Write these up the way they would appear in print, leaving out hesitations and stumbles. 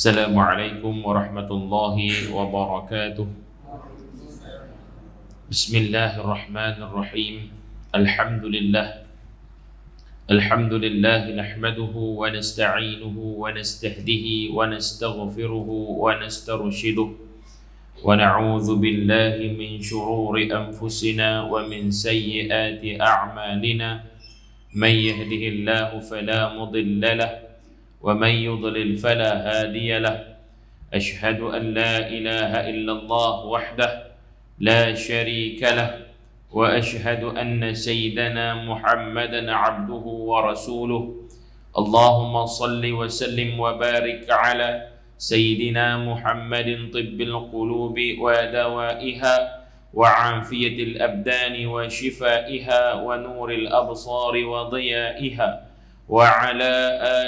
Assalamualaikum warahmatullahi wabarakatuh. Bismillahirrahmanirrahim. Alhamdulillah nahmaduhu wa nasta'inuhu wa nastahdihi wa nastaghfiruhu wa nastarshiduh wa na'udzu billahi min shururi anfusina wa min sayyiati a'malina. Man yahdihillahu fala mudilla lahu ومن يضلل فلا هادي له. أشهد أن لا إله إلا الله وحده لا شريك له وأشهد أن سيدنا محمدا عبده ورسوله. اللهم صل وسلم وبارك على سيدنا محمد طب القلوب ودوائها وعافية الأبدان وشفائها ونور الأبصار وضيائها وعلى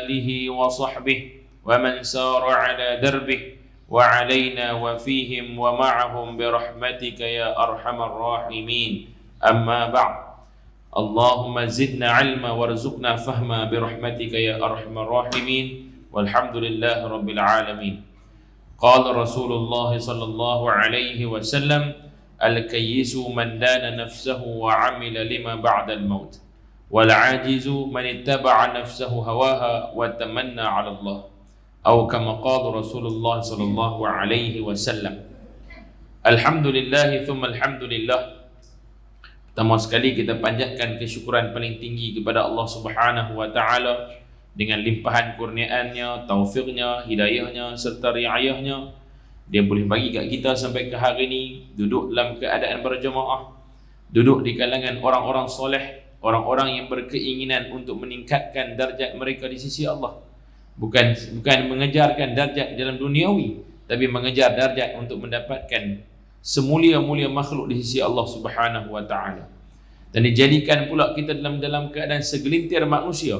آله وصحبه ومن سار على دربه وعلينا وفيهم ومعهم برحمتك يا أرحم الراحمين. أما بعد، اللهم زدنا علما وارزقنا فهما برحمتك يا أرحم الراحمين والحمد لله رب العالمين. قال رسول الله صلى الله عليه وسلم: الكيس من دان نفسه وعمل لما بعد الموت والعاجز من اتبع نفسه هواها وتمنى على الله أو كما قال رسول الله صلى الله عليه وسلم. Alhamdulillah thumma alhamdulillah. Pertama sekali kita panjatkan kesyukuran paling tinggi kepada Allah Subhanahu wa taala dengan limpahan kurniaannya, taufiknya, hidayahnya serta riayahnya. Dia boleh bagi kat kita sampai ke hari ini duduk dalam keadaan berjemaah, duduk di kalangan orang-orang soleh, orang-orang yang berkeinginan untuk meningkatkan darjat mereka di sisi Allah. Bukan mengejarkan darjat dalam duniawi, tapi mengejar darjat untuk mendapatkan semulia-mulia makhluk di sisi Allah Subhanahu wa taala. Dan dijadikan pula kita dalam keadaan segelintir manusia,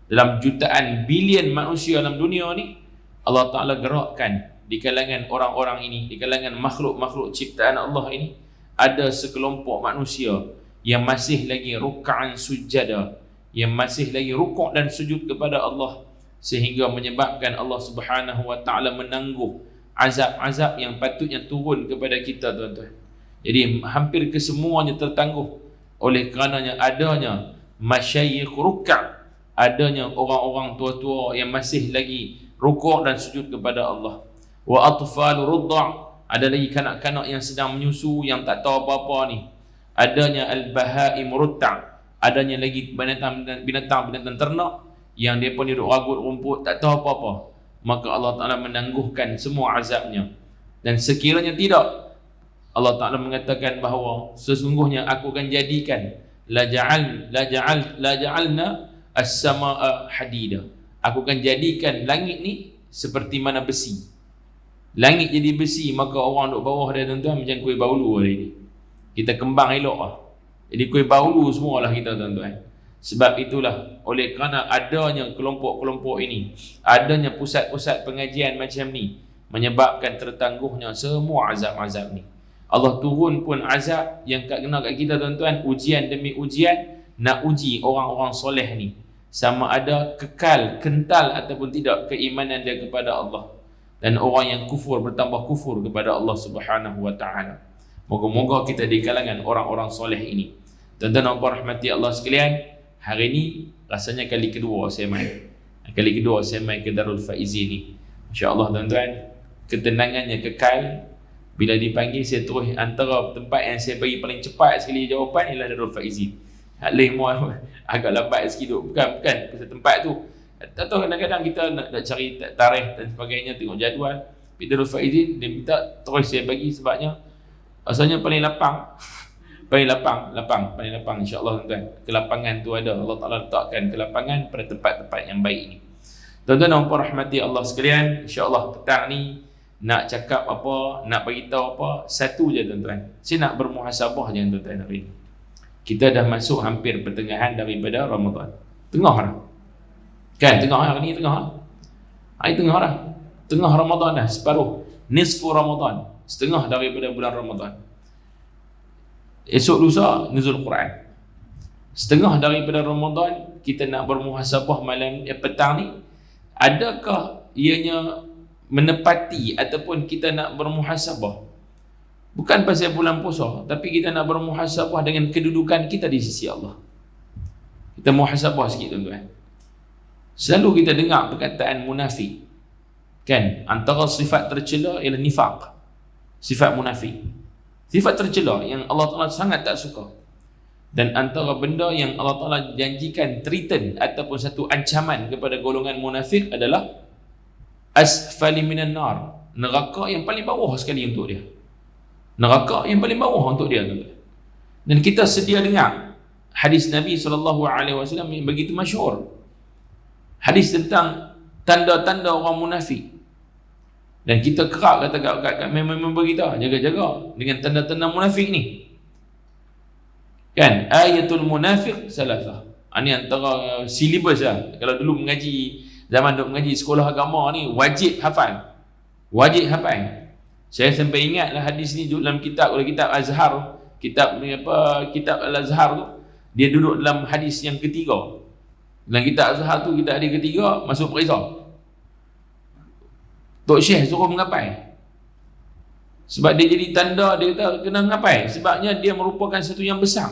dalam jutaan bilion manusia dalam dunia ni, Allah Taala gerakkan di kalangan orang-orang ini, di kalangan makhluk-makhluk ciptaan Allah ini, ada sekelompok manusia yang masih lagi ruk'an sujada, yang masih lagi rukuk dan sujud kepada Allah, sehingga menyebabkan Allah Subhanahu wa taala menangguh azab-azab yang patutnya turun kepada kita, tuan-tuan. Jadi hampir kesemuanya tertangguh oleh kerananya adanya masyayikh ruk'a, adanya orang-orang tua-tua yang masih lagi rukuk dan sujud kepada Allah. Wa atfal rudda', ada lagi kanak-kanak yang sedang menyusu yang tak tahu apa-apa ni. Adanya al-bahaim rutta', adanya lagi binatang ternak yang depa ni duduk ragut rumput tak tahu apa-apa. Maka Allah Taala menangguhkan semua azabnya. Dan sekiranya tidak, Allah Taala mengatakan bahawa sesungguhnya aku akan jadikan la ja'alna as-samaa hadida. Aku akan jadikan langit ni seperti mana besi. Langit jadi besi, maka orang duduk bawah dia, tuan-tuan, macam kuih baulu hari ni. Kita kembang elok lah. Jadi kuih baulu semualah kita, tuan-tuan. Sebab itulah, oleh kerana adanya kelompok-kelompok ini, adanya pusat-pusat pengajian macam ni, menyebabkan tertangguhnya semua azab-azab ni. Allah turun pun azab yang kena kat kita, tuan-tuan, ujian demi ujian, nak uji orang-orang soleh ni, sama ada kekal, kental ataupun tidak keimanan dia kepada Allah. Dan orang yang kufur bertambah kufur kepada Allah Subhanahu wa ta'ala. Moga-moga kita di kalangan orang-orang soleh ini. Tuan-tuan dan puan rahmati Allah sekalian, hari ini rasanya kali kedua saya main. Kali kedua saya main ke Darul Faizin ni. Masya-Allah, tuan-tuan, ketenangannya kekal. Bila dipanggil saya terus, antara tempat yang saya bagi paling cepat sekali jawapan ialah Darul Faizin. Alih muat agak lambat sikit duk. Bukan pasal tempat tu. Tak tahu, kadang-kadang kita nak cari tarikh dan sebagainya, tengok jadual. Darul Faizin dia minta terus saya bagi sebabnya asalnya paling lapang. paling lapang insya-Allah, tuan-tuan. Kelapangan tu ada, Allah Taala letakkan kelapangan pada tempat-tempat yang baik ini. Tuan-tuan dan puan rahmati Allah sekalian, insya-Allah petang ni nak cakap apa, nak bagi tahu apa, satu je, tuan-tuan. Saya nak bermuhasabah je, tuan-tuan, hari ni. Kita dah masuk hampir pertengahan daripada Ramadan. Tengah dah. Kan tengah hari ni, tengah. Hari tengah dah. Tengah Ramadan dah, separuh. Nisfu Ramadan, setengah daripada bulan Ramadan. Esok lusa nuzul Quran. Setengah daripada Ramadan, kita nak bermuhasabah malam petang ni. Adakah ianya menepati ataupun kita nak bermuhasabah, bukan pasal bulan puasa, tapi kita nak bermuhasabah dengan kedudukan kita di sisi Allah. Kita muhasabah sikit tuan-tuan. Selalu kita dengar perkataan munafik, kan? Antara sifat tercela ialah nifaq, sifat munafik, sifat tercela yang Allah Ta'ala sangat tak suka. Dan antara benda yang Allah Ta'ala janjikan threaten ataupun satu ancaman kepada golongan munafik adalah asfali minan nar, neraka yang paling bawah sekali untuk dia, neraka yang paling bawah untuk dia. Dan kita sedia dengar hadis Nabi SAW yang begitu masyhur, hadis tentang tanda-tanda orang munafik. Dan kita kerap kata kat member kita, jaga-jaga dengan tanda-tanda munafik ni, kan? Ayatul munafiq salasah. Ini antara silibus lah. Kalau dulu mengaji, zaman duk mengaji sekolah agama ni, wajib hafal, wajib hafal. Saya sampai ingatlah hadis ni duduk dalam kitab Azhar, kitab Al-Azhar tu, dia duduk dalam hadis yang ketiga. Dalam kitab Azhar tu kita ada ketiga, masuk perisa. Tok Syekh suruh mengapai. Sebab dia jadi tanda, dia kata kena mengapai. Sebabnya dia merupakan satu yang besar.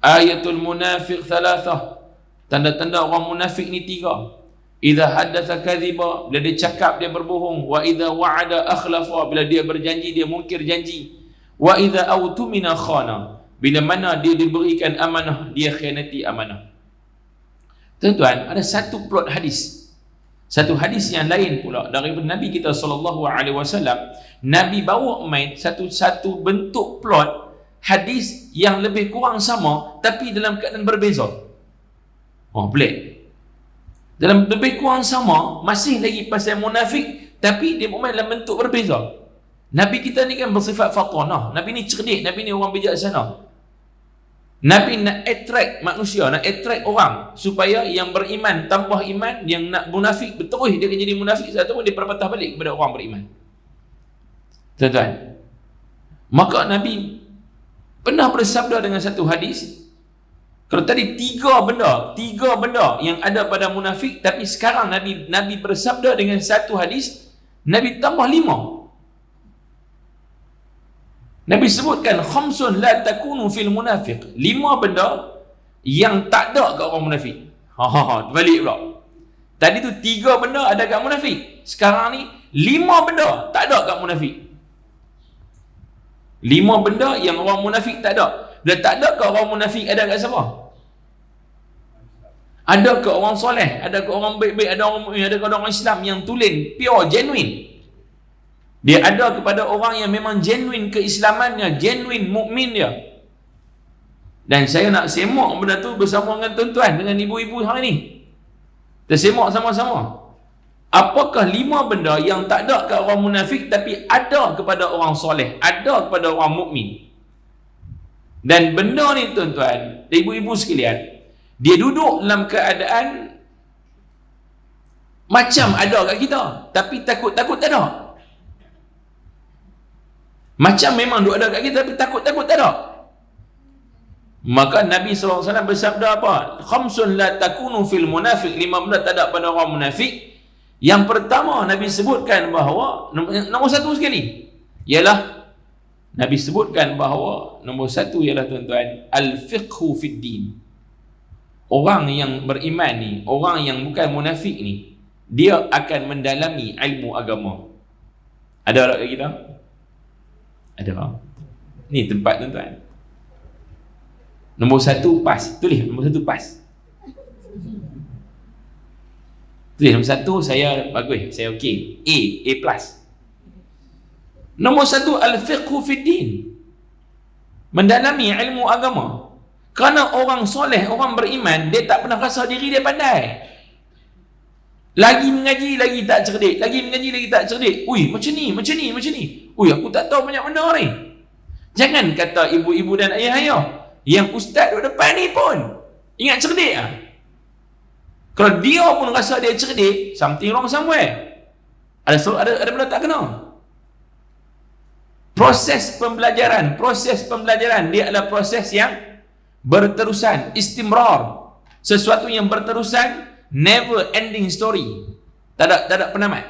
Ayatul munafiq thalathah. Tanda-tanda orang munafik ni 3. Idza haddatha kadhiba, bila dia cakap dia berbohong. Wa idza wa'ada akhlafa, bila dia berjanji dia mungkir janji. Wa idza autumina khana, bila mana dia diberikan amanah dia khianati amanah. Tuan-tuan, ada satu plot hadis, satu hadis yang lain pula daripada Nabi kita SAW. Nabi bawa main satu bentuk plot hadis yang lebih kurang sama tapi dalam keadaan berbeza. Oh, pelik. Dalam lebih kurang sama, masih lagi pasal munafik, tapi dia main dalam bentuk berbeza. Nabi kita ni kan bersifat fatanah. Nabi ni cerdik, Nabi ni orang bijaksana. Nabi nak attract manusia, nak attract orang supaya yang beriman tambah iman, yang nak munafik betul dia akan jadi munafik ataupun dia berpatah balik kepada orang beriman. Tuan-tuan, maka Nabi pernah bersabda dengan satu hadis. Kalau tadi tiga benda yang ada pada munafik, tapi sekarang Nabi bersabda dengan satu hadis, Nabi tambah 5. Nabi sebutkan khamsun la takunu fil munafiq, 5 benda yang tak ada kat orang munafik. Balik pula. Tadi tu 3 benda ada kat munafik. Sekarang ni 5 benda tak ada kat munafik. 5 benda yang orang munafik tak ada. Bila tak ada kat orang munafik, ada kat siapa? Ada kat orang soleh, ada kat orang baik-baik, ada orang mukmin, ada kat orang Islam yang tulen, pure, genuine. Dia ada kepada orang yang memang genuine keislamannya, genuine mukmin dia. Dan saya nak semak benda tu bersama dengan tuan-tuan, dengan ibu-ibu hari ni. Kita semak sama-sama. Apakah 5 benda yang tak ada kat orang munafik tapi ada kepada orang soleh, ada kepada orang mukmin? Dan benda ni tuan-tuan, ibu-ibu sekalian, dia duduk dalam keadaan macam ada kat kita, tapi takut-takut tak ada. Macam memang duk ada kat kita tapi takut-takut tak ada. Maka Nabi SAW bersabda apa? Khamsun la takunu fil munafiq, 5 benda tak ada pada orang munafik. Yang pertama Nabi sebutkan bahawa nombor 1 sekali ialah Nabi sebutkan bahawa nombor 1 ialah tuan-tuan, al-fiqhu fid din. Orang yang beriman ni, orang yang bukan munafik ni, dia akan mendalami ilmu agama. Ada tak kat kita? Ada. Ni tempat tuan-tuan. Nombor 1 pas. Tulis nombor 1 pas. Tulis nombor 1 saya bagus, saya okey. A plus. Nombor 1 al-fiqhu fid din. Mendalami ilmu agama. Kerana orang soleh, orang beriman, dia tak pernah rasa diri dia pandai. Lagi mengaji, lagi tak cerdik. Lagi mengaji, lagi tak cerdik. Ui, macam ni. Ui, aku tak tahu banyak benda ni. Jangan kata ibu-ibu dan ayah-ayah, yang ustaz duduk depan ni pun ingat cerdik lah. Kalau dia pun rasa dia cerdik, something wrong somewhere. Ada benda tak kena. Proses pembelajaran dia adalah proses yang berterusan, istimrar. Sesuatu yang berterusan, never ending story. Tak ada penamat.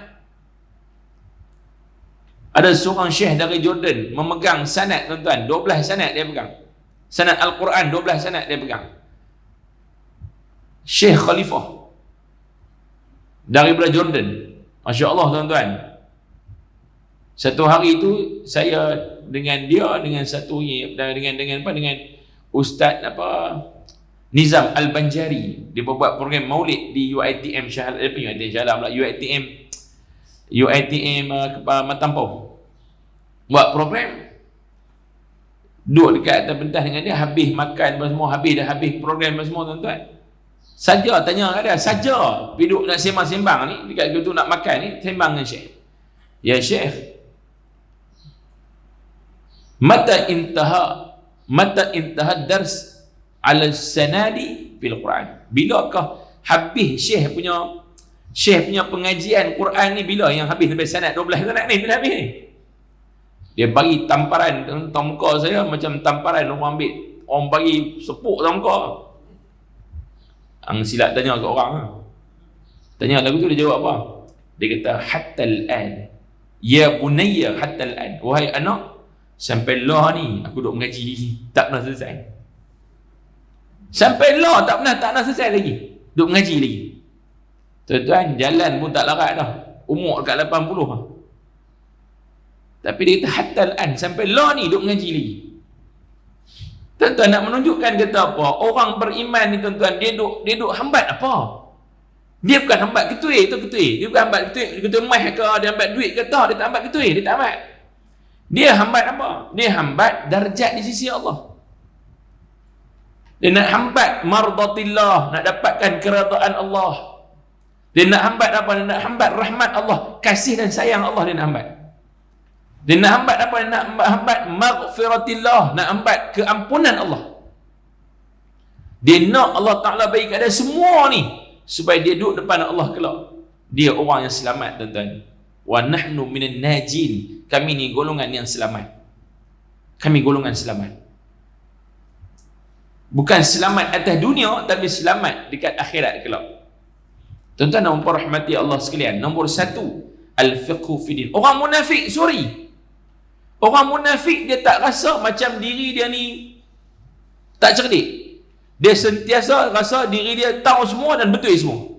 Ada seorang syekh dari Jordan memegang sanad tuan-tuan, 12 sanad dia pegang. Sanad Al-Quran 12 sanad dia pegang. Syekh Khalifah daripada Jordan. Masya-Allah tuan-tuan. Satu hari itu saya dengan dia, dengan satu dengan Ustaz Nizam Al-Banjari, dia buat program Maulid di UiTM UiTM Matampau. Buat program, duduk dekat atas pentas dengan dia, habis makan semua, habis program semua tuan-tuan. Saja tanya kat dia, saja duduk nak sembang-sembang ni, dekat situ nak makan ni, sembang dengan Syekh. Ya Syekh, mata intaha dars ala sanadi fil Quran. Bilakah habis Syekh punya pengajian Quran ni, bila yang habis sampai sanad 12 sanad ni, bila habis ni? Dia bagi tamparan tentang muka saya macam tamparan orang bagi sepuk dalam muka. Ang silap tanya kat orang, tanya lagu tu, dia jawab apa? Dia kata hatta al-an ya bunayya, hatta al-an, wahai anak, sampai lah ni aku duk mengaji tak pernah selesai. Sampai lah tak pernah selesai lagi, duk mengaji lagi. Tuan-tuan, jalan pun tak larat dah, umur dekat 80 lah. Tapi dia kata hatta al-an, sampai lah ni duk mengaji lagi. Tuan-tuan, nak menunjukkan kata apa? Orang beriman ni tuan-tuan, dia duk hambat apa? Dia bukan hambat ketui tu ketui. Dia bukan hambat ketui emas ke, dia hambat duit ke, tak, dia tak hambat ketui, dia tak hambat. Dia hambat apa? Dia hambat darjat di sisi Allah. Dia nak hambat mardatillah, nak dapatkan keredaan Allah. Dia nak hambat apa? Dia nak hambat rahmat Allah, kasih dan sayang Allah dia nak hambat. Dia nak hambat apa? Dia nak hambat maghfiratillah, nak hambat keampunan Allah. Dia nak Allah Ta'ala bagi keadaan semua ni supaya dia duduk depan Allah kelak. Dia orang yang selamat tuan-tuan. Wa nahnu minan najin. Kami ni golongan yang selamat. Kami golongan selamat. Bukan selamat atas dunia, tapi selamat dekat akhirat kelak. Tuan-tuan dan puan rahmati Allah sekalian, nombor 1, al-fiqhu fi din. Orang munafik, orang munafik dia tak rasa macam diri dia ni tak cerdik. Dia sentiasa rasa diri dia tahu semua dan betul semua.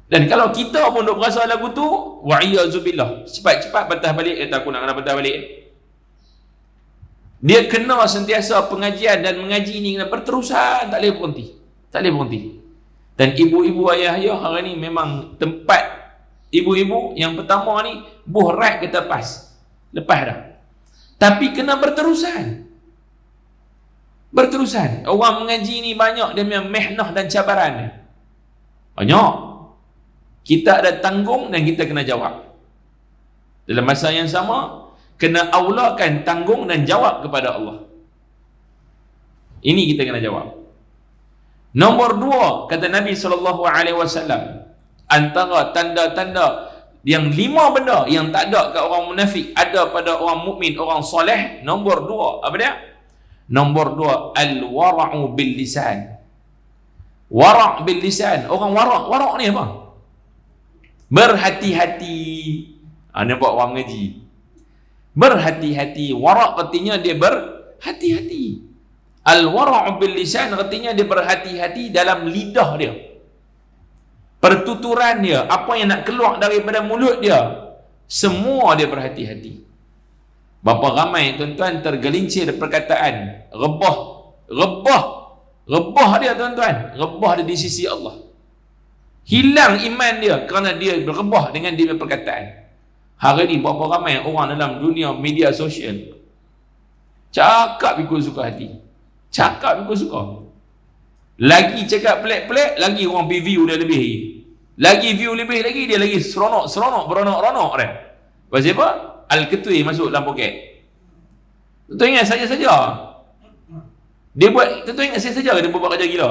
Dan kalau kita pun duk berasa lagu tu, wa'iyazubillah, cepat-cepat patah balik. Aku nak kena patah balik. Dia kena sentiasa pengajian dan mengaji ni kena berterusan, tak boleh berhenti. Tak boleh berhenti. Dan ibu-ibu, ayah-ayah hari ni memang tempat ibu-ibu yang pertama ni buh right kita lepas dah. Tapi kena berterusan. Orang mengaji ni banyak dia punya mehnah dan cabaran. Banyak. Kita ada tanggung dan kita kena jawab. Dalam masa yang sama, kena aulakan tanggung dan jawab kepada Allah. Ini kita kena jawab. Nombor 2, kata Nabi SAW, antara tanda-tanda yang 5 benda yang tak ada kat orang munafik, ada pada orang mukmin, orang soleh. Nombor 2, apa dia? Nombor 2, al-wara'u bil lisan. Wara' bil lisan. Orang wara' ni apa? Berhati-hati. Nampak orang mengaji. Berhati-hati. Wara' artinya dia berhati-hati. Al-wara'u bil lisan artinya dia berhati-hati dalam lidah dia. Pertuturan dia, apa yang nak keluar daripada mulut dia, semua dia berhati-hati. Berapa ramai tuan-tuan tergelincir perkataan rebah dia tuan-tuan, rebah dia di sisi Allah. Hilang iman dia kerana dia berebah dengan dia perkataan. Hari ni berapa ramai orang dalam dunia media sosial cakap ikut suka hati, cakap ikut suka. Lagi cakap pelik-pelik, lagi orang pergi view dia lebih. Lagi view lebih lagi, dia lagi seronok, beronok-ronok dia. Pasal apa? Al-Ketui masuk dalam poket. Tentu ingat saja-saja. Dia buat, tentu ingat saja dia buat kerja gila.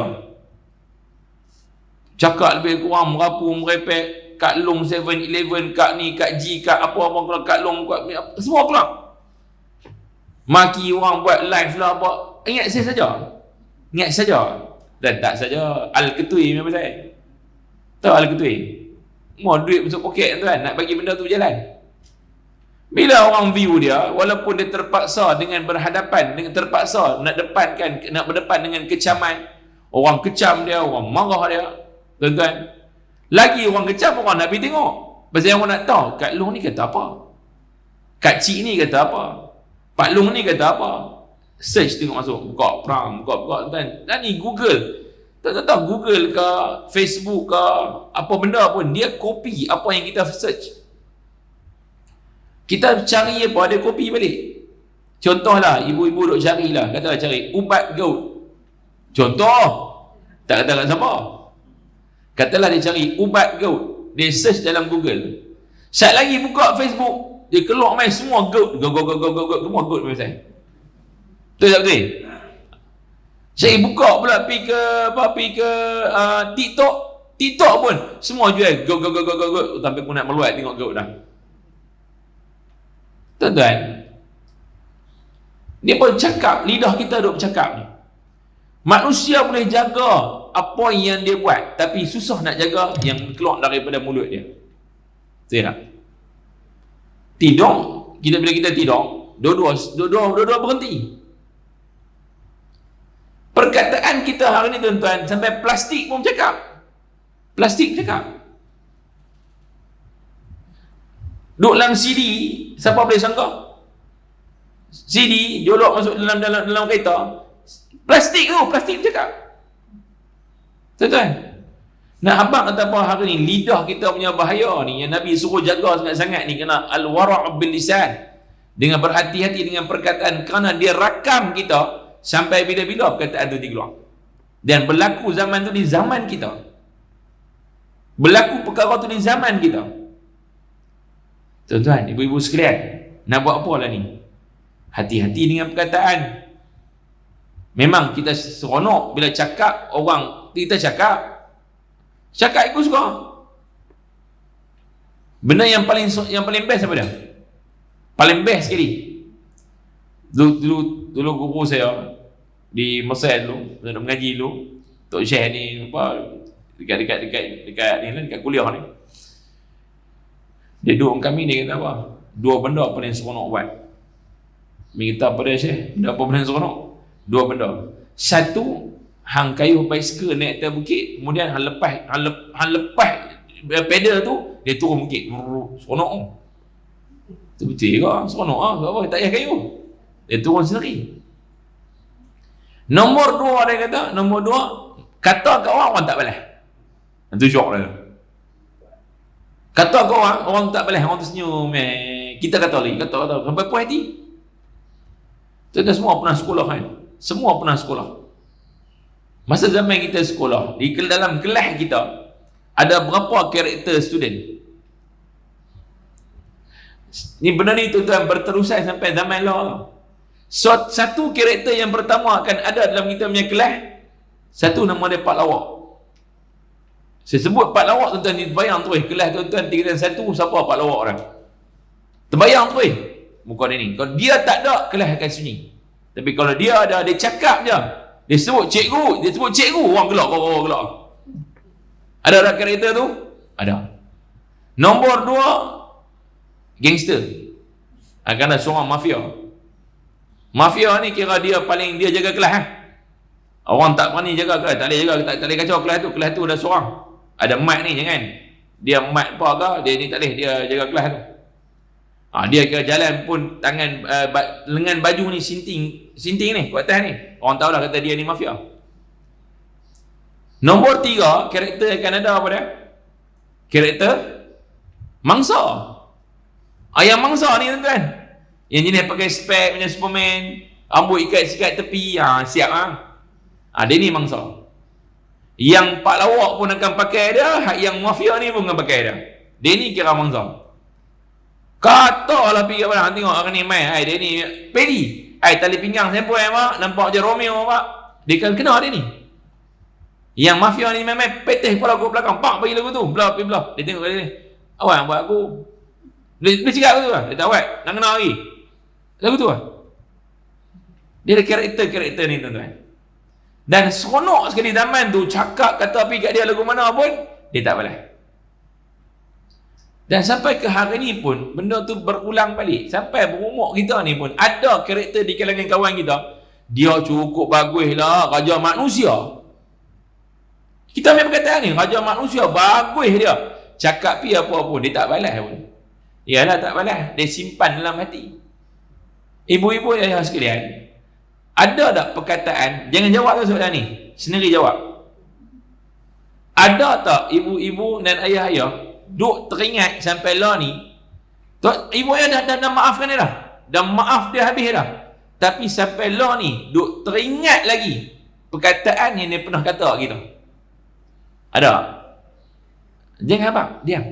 Cakap lebih kurang merapu, merepek, kat long 7-11, kat ni, kat G, kat apa-apa, kat long, kat semua keluar. Maki orang buat live lah, apa. Ingat saja. Dan tak saja Al-Ketui memang saya. Tahu Al-Ketui? Mau duit masuk poket tuan, nak bagi benda tu berjalan. Bila orang view dia, walaupun dia terpaksa dengan berhadapan, dengan terpaksa nak berdepan dengan kecaman, orang kecam dia, orang marah dia, tuan-tuan, lagi orang kecam, orang nak pergi tengok. Pasal orang nak tahu, Kak Long ni kata apa, Kak Cik ni kata apa, Pak Long ni kata apa. Search tengok masuk, buka perang, buka tuan. Dan ni Google, tak tahu Google ke Facebook ke apa benda pun, dia copy apa yang kita search. Kita cari apa, dia copy balik. Contohlah, ibu-ibu duk carilah, katalah cari ubat gout. Contoh, tak kata kat siapa. Katalah dia cari ubat gout, dia search dalam Google. Sat lagi buka Facebook, dia keluar main semua gout, semua gout macam. Betul tak betul? Saya buka pula pergi ke TikTok pun semua jual gout sampai aku nak meluat tengok gout dah. Tuan-tuan, dia pun cakap, lidah kita duk bercakap ni. Manusia boleh jaga apa yang dia buat, tapi susah nak jaga yang keluar daripada mulut dia. Betul tak? Tidur, bila kita tidur, dua-dua berhenti. Perkataan kita hari ni tuan-tuan, sampai plastik pun cakap. Plastik cakap. Duk dalam CD, siapa boleh sangka? CD jolok masuk dalam kereta. Plastik cakap. Tuan-tuan, nak abang kata apa hari ni, lidah kita punya bahaya ni yang Nabi suruh jaga sangat-sangat ni, kena al-wara' bil lisan, dengan berhati-hati dengan perkataan, kerana dia rakam kita sampai bila-bila perkataan tu dikeluar. Dan berlaku zaman tu di zaman kita. Berlaku perkara tu di zaman kita. Tuan-tuan, ibu-ibu sekalian, nak buat apa lah ni? Hati-hati dengan perkataan. Memang kita seronok bila cakap, orang kita cakap ikut suka. Benda yang paling best apa dia? Paling best sekali. Dulu guru saya di Mesir dulu, saya mengaji dulu, Tok Syekh ni apa, dekat ni lah, dekat kuliah ni. Dia duduk kami, dia kata apa? Dua benda paling seronok buat. Dia kata pada Syekh, benda apa paling seronok? Dua benda. Satu, hang kayuh basikal naik atas bukit, kemudian hang lepas pedal tu, dia turun bukit. Seronok. Tu betul ke? Seronok ah, apa? Tak payah kayuh. Dia turun sendiri. Nombor dua, dia kata, kata kat orang tak balas. Itu syok dia. Kata kat orang tak balas, orang tersenyum. Kita kata lagi, kata sampai puas hati. Kita semua pernah sekolah kan? Semua pernah sekolah. Masa zaman kita sekolah, di dalam kelas kita ada berapa karakter student? Ni benda ni tuan-tuan berterusan sampai zaman lah. So, satu karakter yang pertama akan ada dalam kita punya kelas, satu nama dia Pak Lawak. Saya sebut Pak Lawak, tuan-tuan, terbayang tu kelas tuan-tuan 3 dan 1, siapa Pak Lawak orang? Terbayang tu muka dia ni. Kalau dia tak ada, kelas akan sunyi. Tapi kalau dia ada, dia cakap je, dia sebut cikgu, orang gelak. Ada tak karakter tu? Ada. Nombor 2, gangster. Akan ada seorang mafia. Mafia ni kira dia jaga kelas. Orang tak berani jaga kelas, tak boleh kacau kelas tu ada seorang. Ada mat ni, jangan. Dia mat apa ke, dia ni tak boleh, dia jaga kelas tu. Dia kira jalan pun tangan lengan baju ni sinting ni, kat atas ni. Orang tahu lah kata dia ni mafia. Nombor 3, karakter akan ada apa dia? Karakter mangsa. Yang mangsa ni tuan-tuan, yang jenis pakai spek macam Superman, rambut ikat-ikat tepi, siap dia ni mangsa. Yang Pak Lawak pun akan pakai dia, yang mafia ni pun akan pakai dia. Dia ni kira mangsa. Katalah pergi kat mana, tengok orang ni main, dia ni pedi, tali pinggang sempoi mak, nampak je Romeo mak. Dia kan kena dia ni. Yang mafia ni main petih kepala aku belakang, pak bagi lagu tu, belah. Dia tengok dia ni, awak yang buat aku. Dia cakap tu lah, dia tak buat, nak kena lagi. Lagu tu lah. Dia ada karakter ni tuan-tuan. Dan seronok sekali zaman tu, cakap kata pergi kat dia lagu mana pun, dia tak balas. Dan sampai ke hari ni pun benda tu berulang balik. Sampai berumur kita ni pun ada karakter di kalangan kawan kita, dia cukup bagus lah, raja manusia. Kita ambil perkataan ni, raja manusia, bagus dia. Cakap pi apa pun dia tak balas pun. Yalah tak balas, dia simpan dalam hati. Ibu-ibu ayah sekalian, ada tak perkataan, jangan jawab tu soalan ni, sendiri jawab. Ada tak ibu-ibu dan ayah-ayah duk teringat sampai lah ni, ibu ayah dah maafkan dia dah. Dah maaf dia habis dah. Tapi sampai lah ni duk teringat lagi perkataan yang dia pernah kata gitu. Ada? Jangan abang, diam.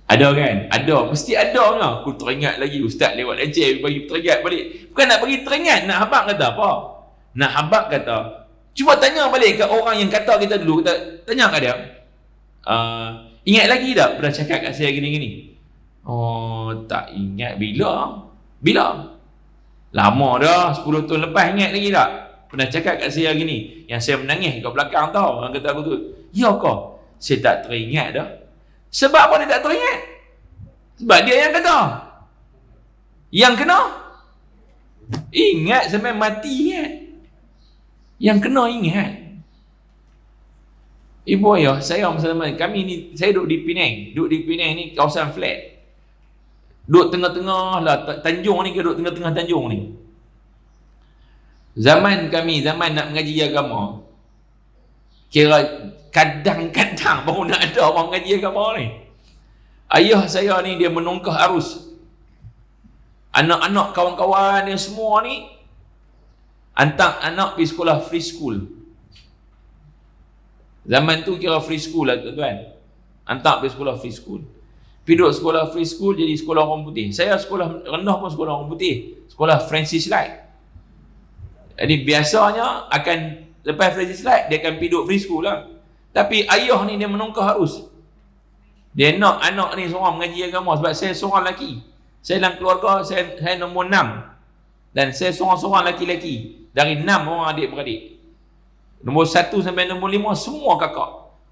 Ada kan? Ada, mesti ada lah. Aku teringat lagi ustaz lewat leceh bagi teringat balik. Bukan nak bagi teringat, nak habaq kata apa? Nak habaq kata, cuba tanya balik ke orang yang kata kita dulu, kita tanya kat dia, ingat lagi tak pernah cakap kat saya gini-gini? Oh, tak ingat. Bila? Lama dah, 10 tahun lepas. Ingat lagi tak? Pernah cakap kat saya gini, yang saya menangis kat belakang tau. Orang kata aku tu, ya kau? Saya tak teringat dah. Sebab apa dia tak teringat? Sebab dia yang kata. Yang kena ingat sampai mati ingat. Yang kena ingat. Ibu ayah, saya bersama kami ni, saya duduk di Penang. Duduk di Penang ni kawasan flat. Duduk tengah-tengah lah Tanjung ni ke, duduk tengah-tengah Tanjung ni. Zaman kami, zaman nak mengaji agama, kira kadang-kadang baru nak ada orang mengaji agama ni. Ayah saya ni dia menungkah arus. Anak-anak kawan-kawan dia semua ni hantar anak pergi sekolah free school. Zaman tu kira free school lah tuan-tuan. Hantar pergi sekolah free school. Pergi duduk sekolah free school jadi sekolah orang putih. Saya sekolah rendah pun sekolah orang putih. Sekolah Francis Light. Jadi biasanya akan lepas Francis Light dia akan pergi duduk free school lah. Tapi ayah ni dia menungkah arus. Dia nak anak ni seorang mengaji agama sebab saya seorang lelaki. Saya dalam keluarga saya nombor 6. Dan saya seorang-seorang lelaki-lelaki dari 6 orang adik-beradik. Nombor 1 sampai nombor 5 semua kakak.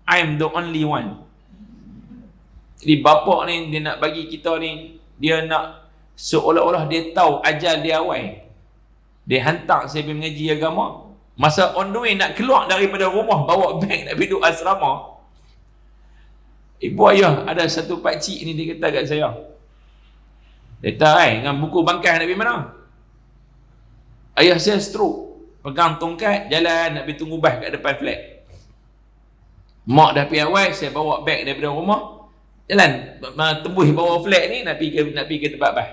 I'm the only one. Jadi bapak ni dia nak bagi kita ni, dia nak seolah-olah dia tahu ajal dia awal. Dia hantar saya pergi mengaji agama. Masa on the way nak keluar daripada rumah bawa beg nak pergi duduk asrama, ibu ayah ada satu pakcik ni dia kata kat saya, dia kata, dengan buku bangkai nak pergi mana? Ayah saya stroke, pegang tongkat jalan nak pergi tunggu bas kat depan flat. Mak dah pergi awal, saya bawa beg daripada rumah, jalan tembus bawah flat ni nak pergi ke tempat bas.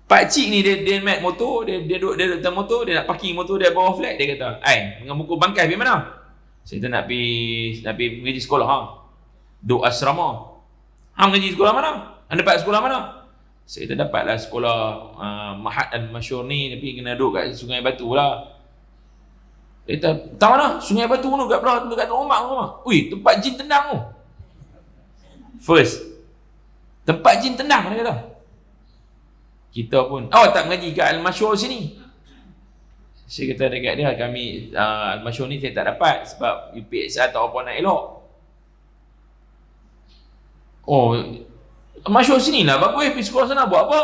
Pakcik ni dia naik motor, dia duduk dalam motor, dia nak parking motor dia bawah flat. Dia kata, dengan buku bangkai pergi mana? Saya kata nak pergi mengaji sekolah. Duduk asrama. Mengaji sekolah mana? Anda dapat sekolah mana? Saya kata dapatlah sekolah Mahat Al-Masyur ni, tapi kena duduk kat Sungai Batu lah. Dia kata, tak mana? Sungai Batu tu kat belah dekat rumah. Ui, tempat jin tendang tu. First, tempat jin tendang dia kata. Kita pun, tak mengaji kat Al-Masyur sini. Saya kata dekat dia, kami Al-Masyur ni saya tak dapat sebab UPSR atau apa nak elok. Al-Masyur sini lah, bagus pergi sekolah sana buat apa?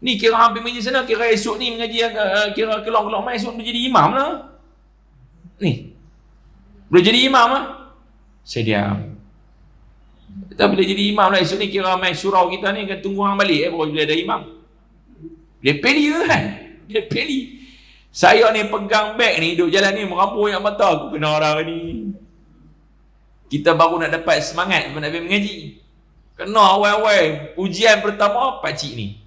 Ni kira hampir mengaji sana, kira esok ni mengaji, kira kelong-kelong mai esok boleh jadi imam lah. Ni, boleh jadi imam lah. Saya diam. Kita boleh jadi imam lah, esok ni kira mai surau kita ni akan tunggu orang balik baru boleh ada imam. Dia pilih kan? Dia pilih. Saya ni pegang beg ni, duduk jalan ni merambut yang mata, aku kena orang ni. Kita baru nak dapat semangat nak pergi mengaji. Kena awal-awal ujian pertama pakcik ni.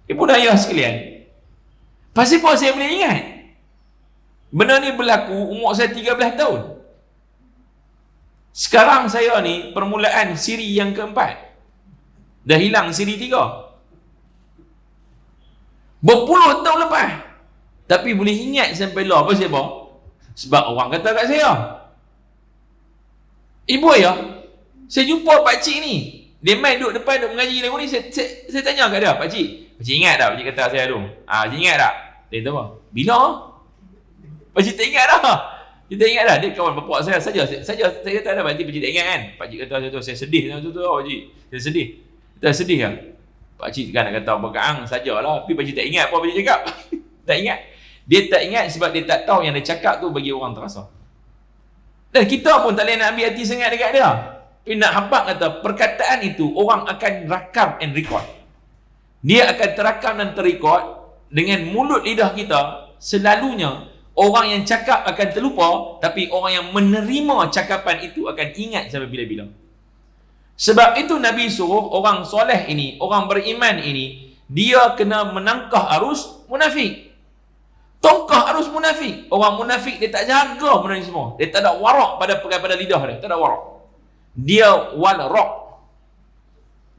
Ibu dan ayah sekalian, pasal apa saya boleh ingat? Benda ni berlaku umur saya 13 tahun. Sekarang saya ni permulaan siri yang keempat. Dah hilang siri 3. Berpuluh tahun lepas. Tapi boleh ingat sampai lah. Apa sebab? Sebab orang kata kat saya. Ibu ayah, saya jumpa pakcik ni. Dia main duduk depan, duduk mengaji lagu ni. Saya tanya kat dia, pakcik ingat tak pakcik kata saya tu? Pakcik ingat tak? Dia kata apa? Bila? Pakcik tak ingat dah. Dia tak ingat dah. Dia kawan bapak saya saja. Saya tak ada. Pakcik tak ingat kan. Pakcik kata tu, saya sedih tu pakcik. Saya sedih. Kita sedih kan. Pakcik kan nak kata apa kaang sajalah. Tapi pakcik tak ingat apa pakcik cakap. Tak ingat. Dia tak ingat sebab dia tak tahu yang dia cakap tu bagi orang terasa. Dan kita pun tak boleh nak ambil hati sangat dekat dia. Tapi nak habaq kata, perkataan itu orang akan rakam and record. Dia akan terakam dan terrekod dengan mulut lidah kita. Selalunya orang yang cakap akan terlupa, tapi orang yang menerima cakapan itu akan ingat sampai bila-bila. Sebab itu Nabi suruh orang soleh ini, orang beriman ini, dia kena menangkah arus munafik. Tongkah arus munafik. Orang munafik dia tak jaga benda ni semua. Dia tak ada warak pada lidah dia, tak ada warak. Dia warak.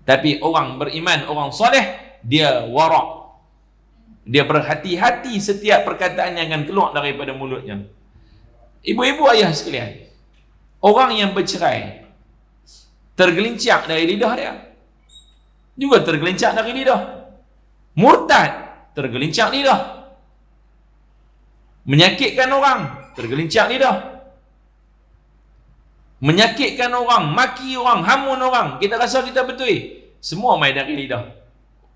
Tapi orang beriman, orang soleh, dia warak. Dia berhati-hati setiap perkataan yang akan keluar daripada mulutnya. Ibu-ibu ayah sekalian, orang yang bercerai tergelincang dari lidah dia, juga tergelincang dari lidah. Murtad tergelincang lidah. Menyakitkan orang tergelincang lidah. Menyakitkan orang, maki orang, hamun orang, kita rasa kita betul, semua main dari lidah.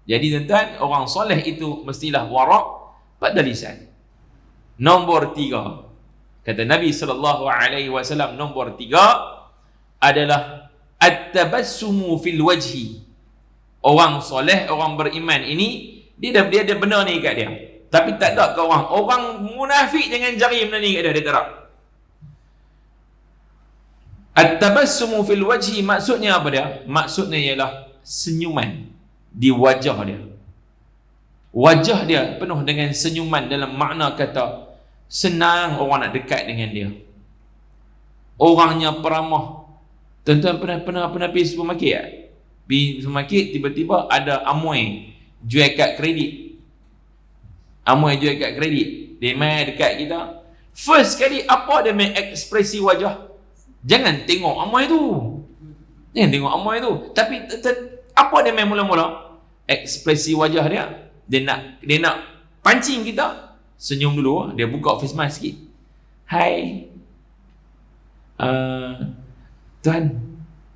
Jadi tuan-tuan, orang soleh itu mestilah warak pada lisan. Nombor 3, kata Nabi SAW, nombor 3 adalah at-tabassumu fil wajhi. Orang soleh, orang beriman ini, dia ada benda ni kat dia. Tapi tak ada ke orang munafik jangan jari benda ni kat dia tak ada. At-tabassumu fil wajhi maksudnya apa dia? Maksudnya ialah senyuman di wajah dia. Wajah dia penuh dengan senyuman dalam makna kata senang orang nak dekat dengan dia. Orangnya peramah. Tuan-tuan pernah pergi supermarket tak? Pergi supermarket tiba-tiba ada Amoi jual kad kredit. Amoi jual kad kredit. Dia mai dekat kita. First kali apa dia main ekspresi wajah? Jangan tengok Amoi tu. Jangan tengok Amoi tu. Tapi apa dia main mula-mula? Ekspresi wajah dia. Dia nak pancing kita. Senyum dulu. Dia buka face mask sikit. Hai. Tuan,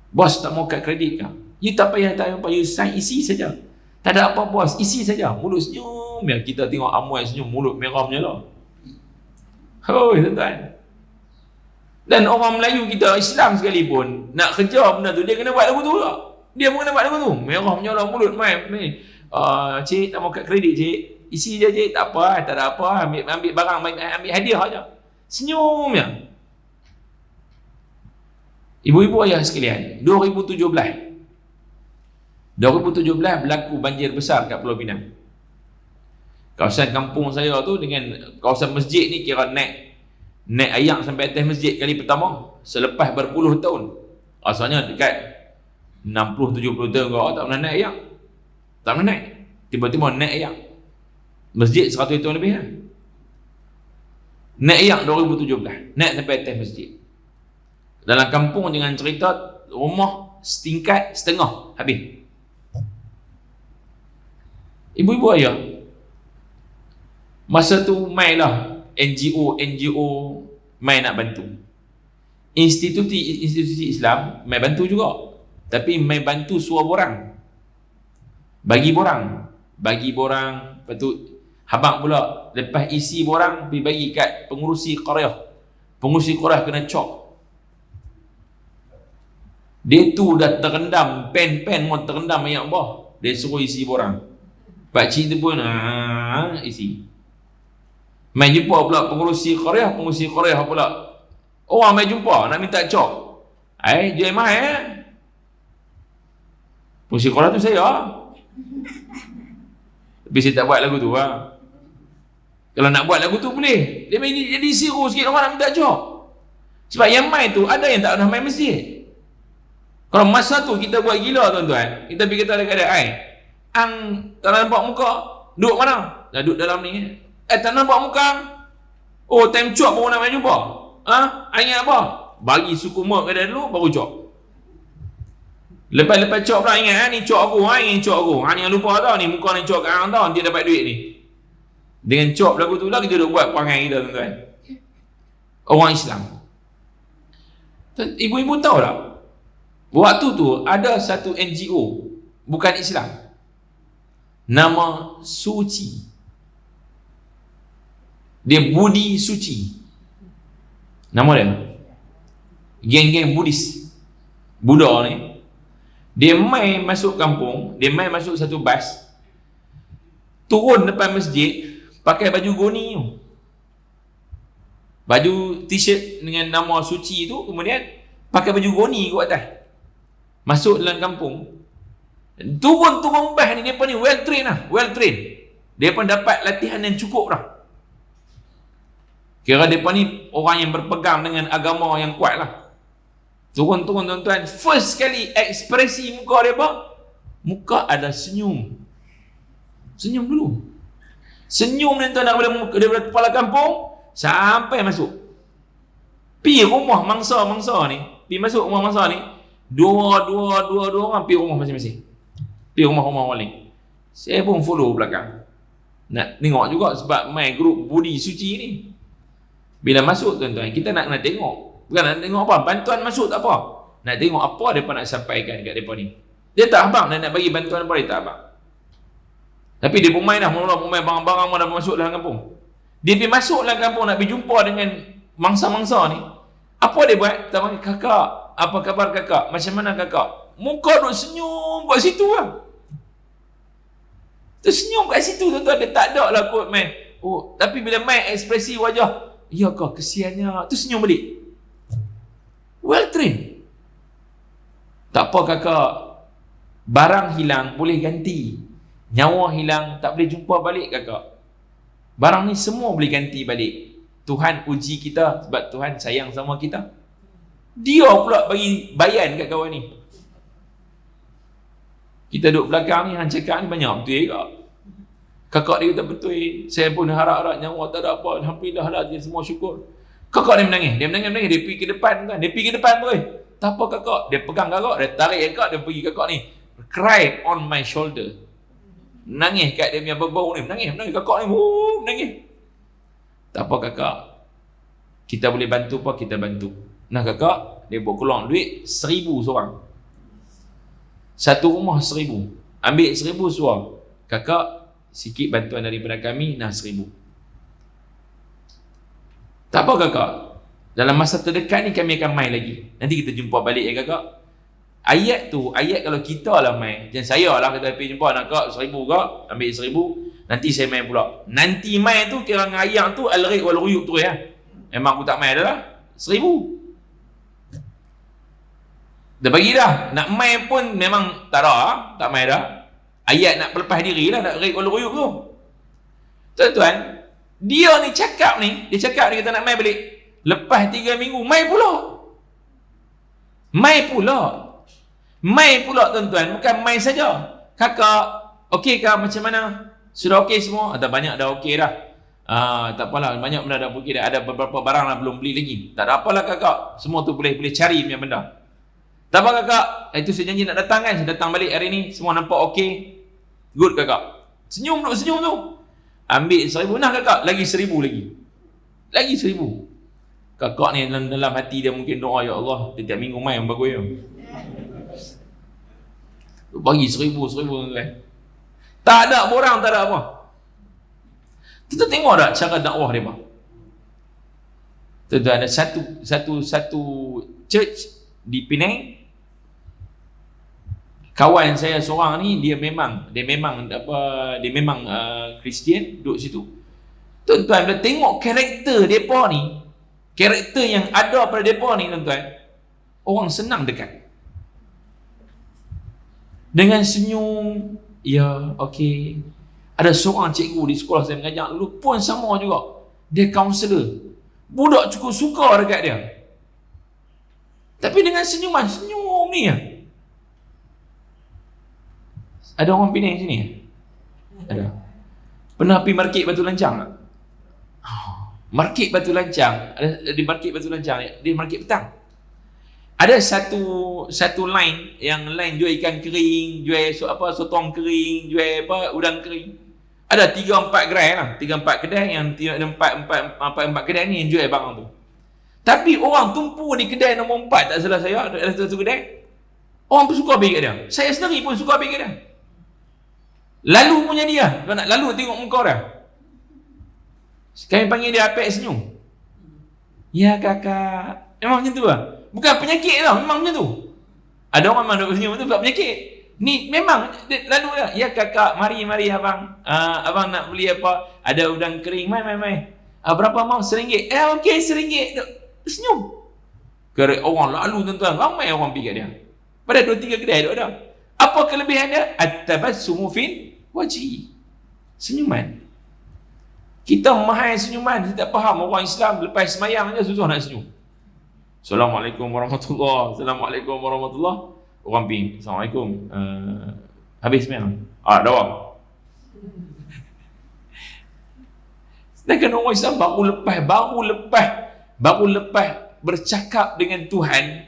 bos tak mau kad kredit ke? You tak payah you sign, isi saja. Tak ada apa bos, isi saja. Mulut senyum. Ya, kita tengok Amoi senyum, mulut merah menyala. Oh, tuan-tuan. Dan orang Melayu kita, Islam sekalipun, nak kerja benda tu, dia kena buat lagu tu juga. Dia pun kena buat lagu tu. Merah menyala mulut, main. Cik, tak mau kad kredit, cik. Isi je, cik. Tak apa, tak ada apa. Ambil barang, ambil hadiah aja. Senyum ya. Ibu-ibu ayah sekalian, 2017 berlaku banjir besar kat Pulau Pinang. Kawasan kampung saya tu dengan kawasan masjid ni kira naik ayak sampai atas masjid kali pertama selepas berpuluh tahun. Asalnya dekat 60-70 tahun kau tak pernah naik ayak. Tak pernah naik. Tiba-tiba naik ayak. Masjid 100 tahun lebih kan. Naik ayak 2017. Naik sampai atas masjid. Dalam kampung dengan cerita rumah setingkat setengah habis. Ibu-ibu ayah, masa tu mainlah NGO main nak bantu. Institusi Islam main bantu juga. Tapi main bantu suar borang. Bagi borang. Lepas tu habaq pula lepas isi borang pergi bagi kat pengurusi qaryah. Pengurusi qaryah kena cop. Dia tu dah terendam, pen mau terendam ayat Allah. Dia suruh isi borang. Pakcik tu pun isi. Main jumpa pula pengurusi qaryah pula. Orang main jumpa nak minta cop. Jual mahal Pengurusi qaryah tu saya. Tapi saya tak buat lagu tu Kalau nak buat lagu tu boleh. Dia main jadi siru sikit orang nak minta cop. Sebab yang main tu ada yang tak pernah main masjid. Kalau masa tu kita buat gila tuan-tuan, kita pergi kata dekat dia, ang tak nampak muka, duduk mana? Dah duduk dalam ni. Tak nampak muka. Oh, time cop baru nak main jumpa. Ingat apa? Bagi suku mak ke dia dulu, baru cop. Lepas cop pula ingat, ni cop aku, ni cop aku. Ni yang lupa tau, ni muka ni cop kat hang tau, dia dapat duit ni. Dengan cop lagu tu lah, kita duduk buat perangai kita tuan-tuan. orang Islam. Ibu-ibu tahu tak? Waktu tu ada satu NGO bukan Islam, nama Suci. Dia Budi Suci nama dia. Geng-geng Buddhis Buddha ni, dia mai masuk kampung, dia mai masuk satu bas, turun depan masjid pakai baju goni tu, baju t-shirt dengan nama Suci tu, kemudian pakai baju goni kat atas, masuk dalam kampung. Turun bas ni, dia pun ni well trained, dia pun dapat latihan yang cukup dah. Kira dia pun ni orang yang berpegang dengan agama yang kuat lah. Turun tuan-tuan, first kali ekspresi muka dia apa? Muka ada senyum dulu. Senyum ni tuan daripada kepala kampung sampai masuk. Pi rumah mangsa ni, pi masuk rumah mangsa ni, dua orang pi rumah masing-masing. Pi rumah-rumah wali. Saya pun follow belakang. Nak tengok juga sebab main grup Budi Suci ni. Bila masuk tuan-tuan, kita nak tengok. Bukan nak tengok apa, bantuan masuk tak apa. Nak tengok apa mereka nak sampaikan dekat mereka ni. Dia tak abang nak bagi bantuan apa, dia tak abang. Tapi dia pun main dah, mula main barang-barang dah masuk dalam kampung. Dia pergi masuk dalam kampung nak pergi jumpa dengan mangsa-mangsa ni. Apa dia buat? Tak panggil, kakak, apa khabar kakak? Macam mana kakak? Muka duk senyum kat situ lah. Tersenyum kat situ tuan-tuan, dia tak ada lah kot main. Oh, tapi bila main ekspresi wajah, ya kak, kesiannya, tu senyum balik. Well trained. Tak apa kakak, barang hilang boleh ganti, nyawa hilang tak boleh jumpa balik kakak. Barang ni semua boleh ganti balik. Tuhan uji kita sebab Tuhan sayang sama kita. Dia pula bagi bayan kat kawan ni. Kita duduk belakang ni, hang cakap ni banyak betul kak. Kakak dia kata betul, saya pun harap-harap nyawa tak ada apa, alhamdulillah lah, dia semua syukur. Kakak dia menangis, dia pergi ke depan kan, dia pergi ke depan tu. Tak apa kakak, dia pegang kakak, dia tarik kakak, dia pergi kakak ni, cry on my shoulder. Menangis kat dia punya bau ni, menangis kakak ni, menangis. Tak apa kakak, kita boleh bantu apa, kita bantu. Nah kakak, dia buat keluar duit 1,000 seorang. Satu rumah 1,000. Ambil 1,000 suar. Kakak, sikit bantuan daripada kami, 1,000. Tak apa kakak, dalam masa terdekat ni kami akan main lagi. Nanti kita jumpa balik ya kakak. Ayat kalau kita lah main, jangan saya lah kita pergi jumpa nak kak 1,000 kak, ambil 1,000, nanti saya main pula. Nanti main tu kira dengan ayat tu al-rik wal-ruyuk tu ya. Memang aku tak main dah lah, 1,000. Dah bagi dah, nak main pun memang tak ada, tak main dah. Ayat nak pelepas diri lah, nak rik wal-ruyuk tu. Tuan-tuan, dia cakap dia kata nak main balik. Lepas 3 minggu, main pula tuan-tuan, bukan main saja. Kakak, okey kah macam mana? Sudah okey semua? Atau banyak dah okey dah. Tak apalah, banyak benda dah okey dah. Ada beberapa barang dah belum beli lagi. Tak ada apalah kakak, semua tu boleh cari punya benda. Tak apa kakak, itu saya janji nak datang kan, saya datang balik hari ni, semua nampak okey. Good kakak. Senyum tu. Ambil 1,000, nah kakak, lagi 1,000 lagi 1,000. Kakak ni dalam hati dia mungkin doa, ya Allah, setiap minggu main yang bagus ya. Bagi 1,000 kan. Tak ada borang, tak ada apa. Kita tengok tak cara dakwah dia bang. Ada satu church di Penang. Kawan saya seorang ni dia memang Kristian, duduk situ. Tuan-tuan, bila tengok karakter depa ni, karakter yang ada pada depa ni tuan-tuan, orang senang dekat. Dengan senyum, ya, okey. Ada seorang cikgu di sekolah saya mengajar dulu pun sama juga. Dia kaunselor. Budak cukup suka dekat dia. Tapi dengan senyum ni ya. Ada orang Penang sini? Ada. Pernah pergi market Batu Lancang tak? Market Batu Lancang, di market Batu Lancang, di market petang. Ada satu line yang jual ikan kering, jual sotong kering, jual udang kering. Ada 3-4 gerai lah, 3-4 kedai yang 4 kedai ni yang jual barang tu. Tapi orang tumpu di kedai nombor 4, tak salah saya, ada satu kedai. Orang pun suka pergi kat dia. Saya sendiri pun suka pergi kat dia. Lalu punya dia. Kalau nak lalu tengok muka dia. Kami panggil dia apek senyum. Ya kakak. Memang macam tu lah. Bukan penyakit tau, memang macam tu. Ada orang memang duduk senyum tu sebab penyakit. Ni memang lalu dah. Ya kakak, mari abang. Abang nak beli apa? Ada udang kering, mai. Berapa mau? RM1. Okey, RM1. Senyum. Kerana orang lalu tuan-tuan, ramai orang pergi kat dia. Pada 2-3 kedai duduk ada. Apa kelebihan dia? At-tabassumu fil wajhi. Senyuman. Kita mahal senyuman, kita tak faham orang Islam lepas semayang je susah nak senyum. Assalamualaikum warahmatullahi. Assalamualaikum warahmatullahi. Orang pergi, Assalamualaikum. Habis semayang? Dah. Sedangkan orang Islam baru lepas bercakap dengan Tuhan,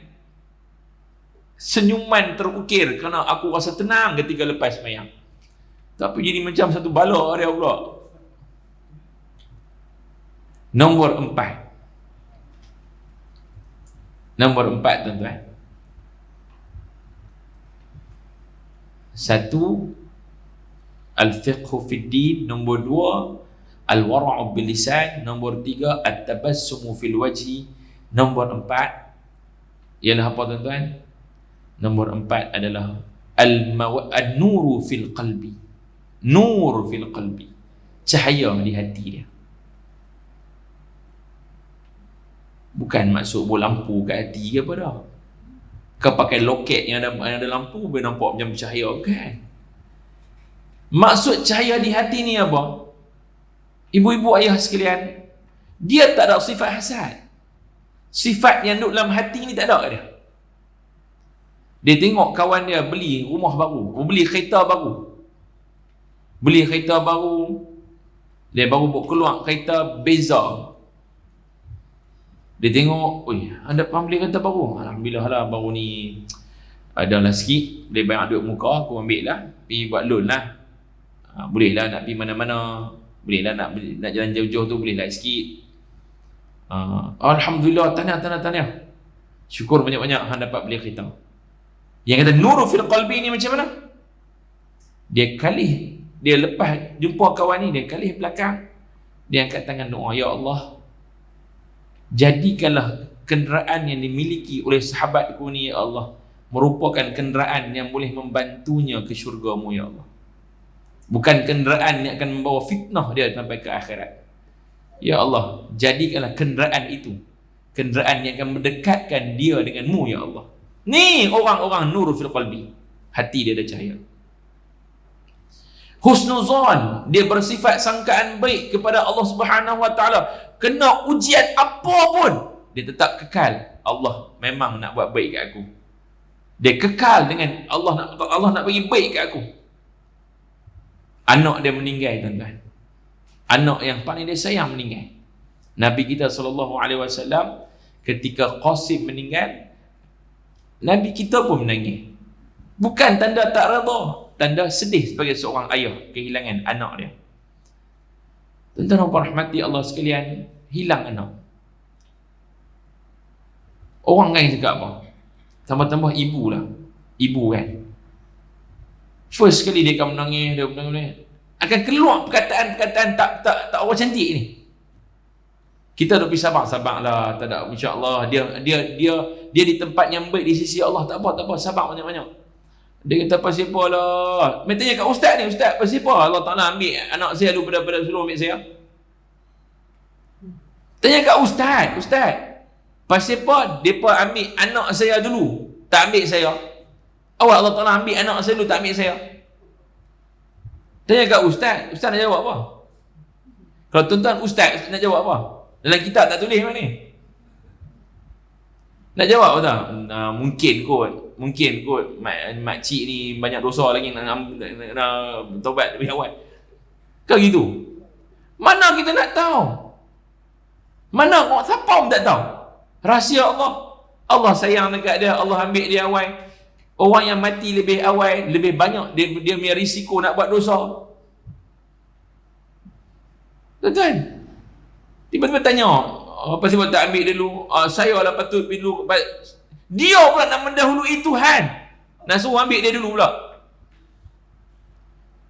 senyuman terukir kerana aku rasa tenang ketika lepas semayang. Tapi jadi macam satu bala dia pula. Nombor 4, tuan-tuan. 1, al-fiqhu fid din. Nombor 2, al-wara'u bil lisan. Nombor 3, at-tabassumu fil wajhi. Nombor 4 ialah apa, tuan-tuan? Nombor 4 adalah al-nuru fil qalbi. Nur fil qalbi. Cahaya di hati dia. Bukan maksud bawa lampu kat hati ke apa dah. Kau pakai loket yang ada lampu boleh nampak macam cahaya, kan? Maksud cahaya di hati ni apa? Ibu-ibu ayah sekalian, dia tak ada sifat hasad. Sifat yang duduk dalam hati ni tak ada kat dia. Dia tengok kawan dia beli rumah baru, beli kereta baru. Dia baru keluar kereta Beza. Dia tengok, anda beli kereta baru? Alhamdulillah lah, baru ni adalah sikit, dia banyak duit muka, aku ambil lah, pergi buat loan lah. Boleh lah nak pergi mana-mana, boleh lah nak jalan jauh-jauh tu, boleh lah sikit. Alhamdulillah, tahniah. Syukur banyak-banyak hang dapat beli kereta. Yang kata nuru fil qalbi ni macam mana? Dia lepas jumpa kawan ni, dia kalih belakang, dia angkat tangan doa, ya Allah, jadikanlah kenderaan yang dimiliki oleh sahabatku ni, ya Allah, merupakan kenderaan yang boleh membantunya ke syurga-Mu, ya Allah. Bukan kenderaan yang akan membawa fitnah dia sampai ke akhirat. Ya Allah, jadikanlah kenderaan itu kenderaan yang akan mendekatkan dia dengan-Mu, ya Allah. Ni orang-orang nuru fil qalbi. Hati dia ada cahaya. Husnuzan, dia bersifat sangkaan baik kepada Allah Subhanahu Wa Taala. Kena ujian apa pun, dia tetap kekal. Allah memang nak buat baik kat aku. Dia kekal dengan Allah nak bagi baik kat aku. Anak dia meninggal, tuan-tuan. Anak yang paling dia sayang meninggal. Nabi kita SAW ketika Qasim meninggal, Nabi kita pun menangis. Bukan tanda tak redha, tanda sedih sebagai seorang ayah kehilangan anak dia. Tuan-tuan dan rahmati Allah sekalian, hilang anak. Orang kan cakap apa? Tambah-tambah ibu lah. Ibu kan. First sekali dia akan menangis, dia menangis. Akan keluar perkataan-perkataan tak orang cantik ni. Kita dah pergi sabar lah, tak ada, insya-Allah dia di tempat yang baik di sisi Allah, tak apa, sabar banyak-banyak. Dia kata pasal apa lah? Mereka tanya kat ustaz ni, ustaz pasal apa Allah Taala ambil anak saya daripada suruh ambil saya? Tanya kat ustaz, pasal apa depa ambil anak saya dulu, tak ambil saya? Awak Allah Taala ambil anak saya dulu, tak ambil saya? Tanya kat ustaz nak jawab apa? Kalau tuan-tuan ustaz nak jawab apa? Dalam kitab tak tulis mana ni? Nak jawab tak? Mungkin kot makcik ni banyak dosa lagi nak taubat lebih awal. Kan gitu? Mana kita nak tahu? Mana siapa pun tak tahu. Rahsia Allah. Allah sayang dekat dia, Allah ambil dia awal. Orang yang mati lebih awal, lebih banyak dia punya risiko nak buat dosa. Tuan-tuan, tiba-tiba tanya, Apa sebab tak ambil dulu? Saya lah patut dulu. Dia pula nak mendahului Tuhan. Nak suruh ambil dia dulu pula.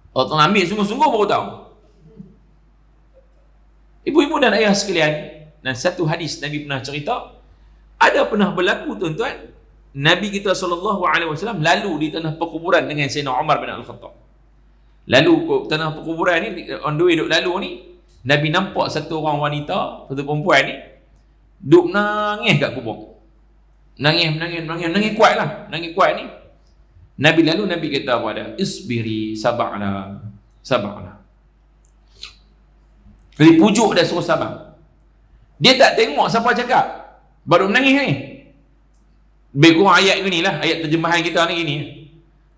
Kalau tak ambil sungguh-sungguh baru tahu. Ibu-ibu dan ayah sekalian, dan satu hadis Nabi pernah cerita, ada pernah berlaku tuan-tuan, Nabi kita SAW lalu di tanah perkuburan dengan Sayyidina Umar bin Al-Khattab. Lalu ke tanah perkuburan ni, on the way duk lalu ni, Nabi nampak satu orang wanita, satu perempuan ni, duk nangis kat kubur. Nangis kuat lah. Nangis kuat ni. Nabi kata apa dia? Isbiri sab'na. Jadi pujuk dia suruh sabar. Dia tak tengok siapa cakap. Baru menangis ni. Lebih kurang ayat ni lah. Ayat terjemahan kita ni gini.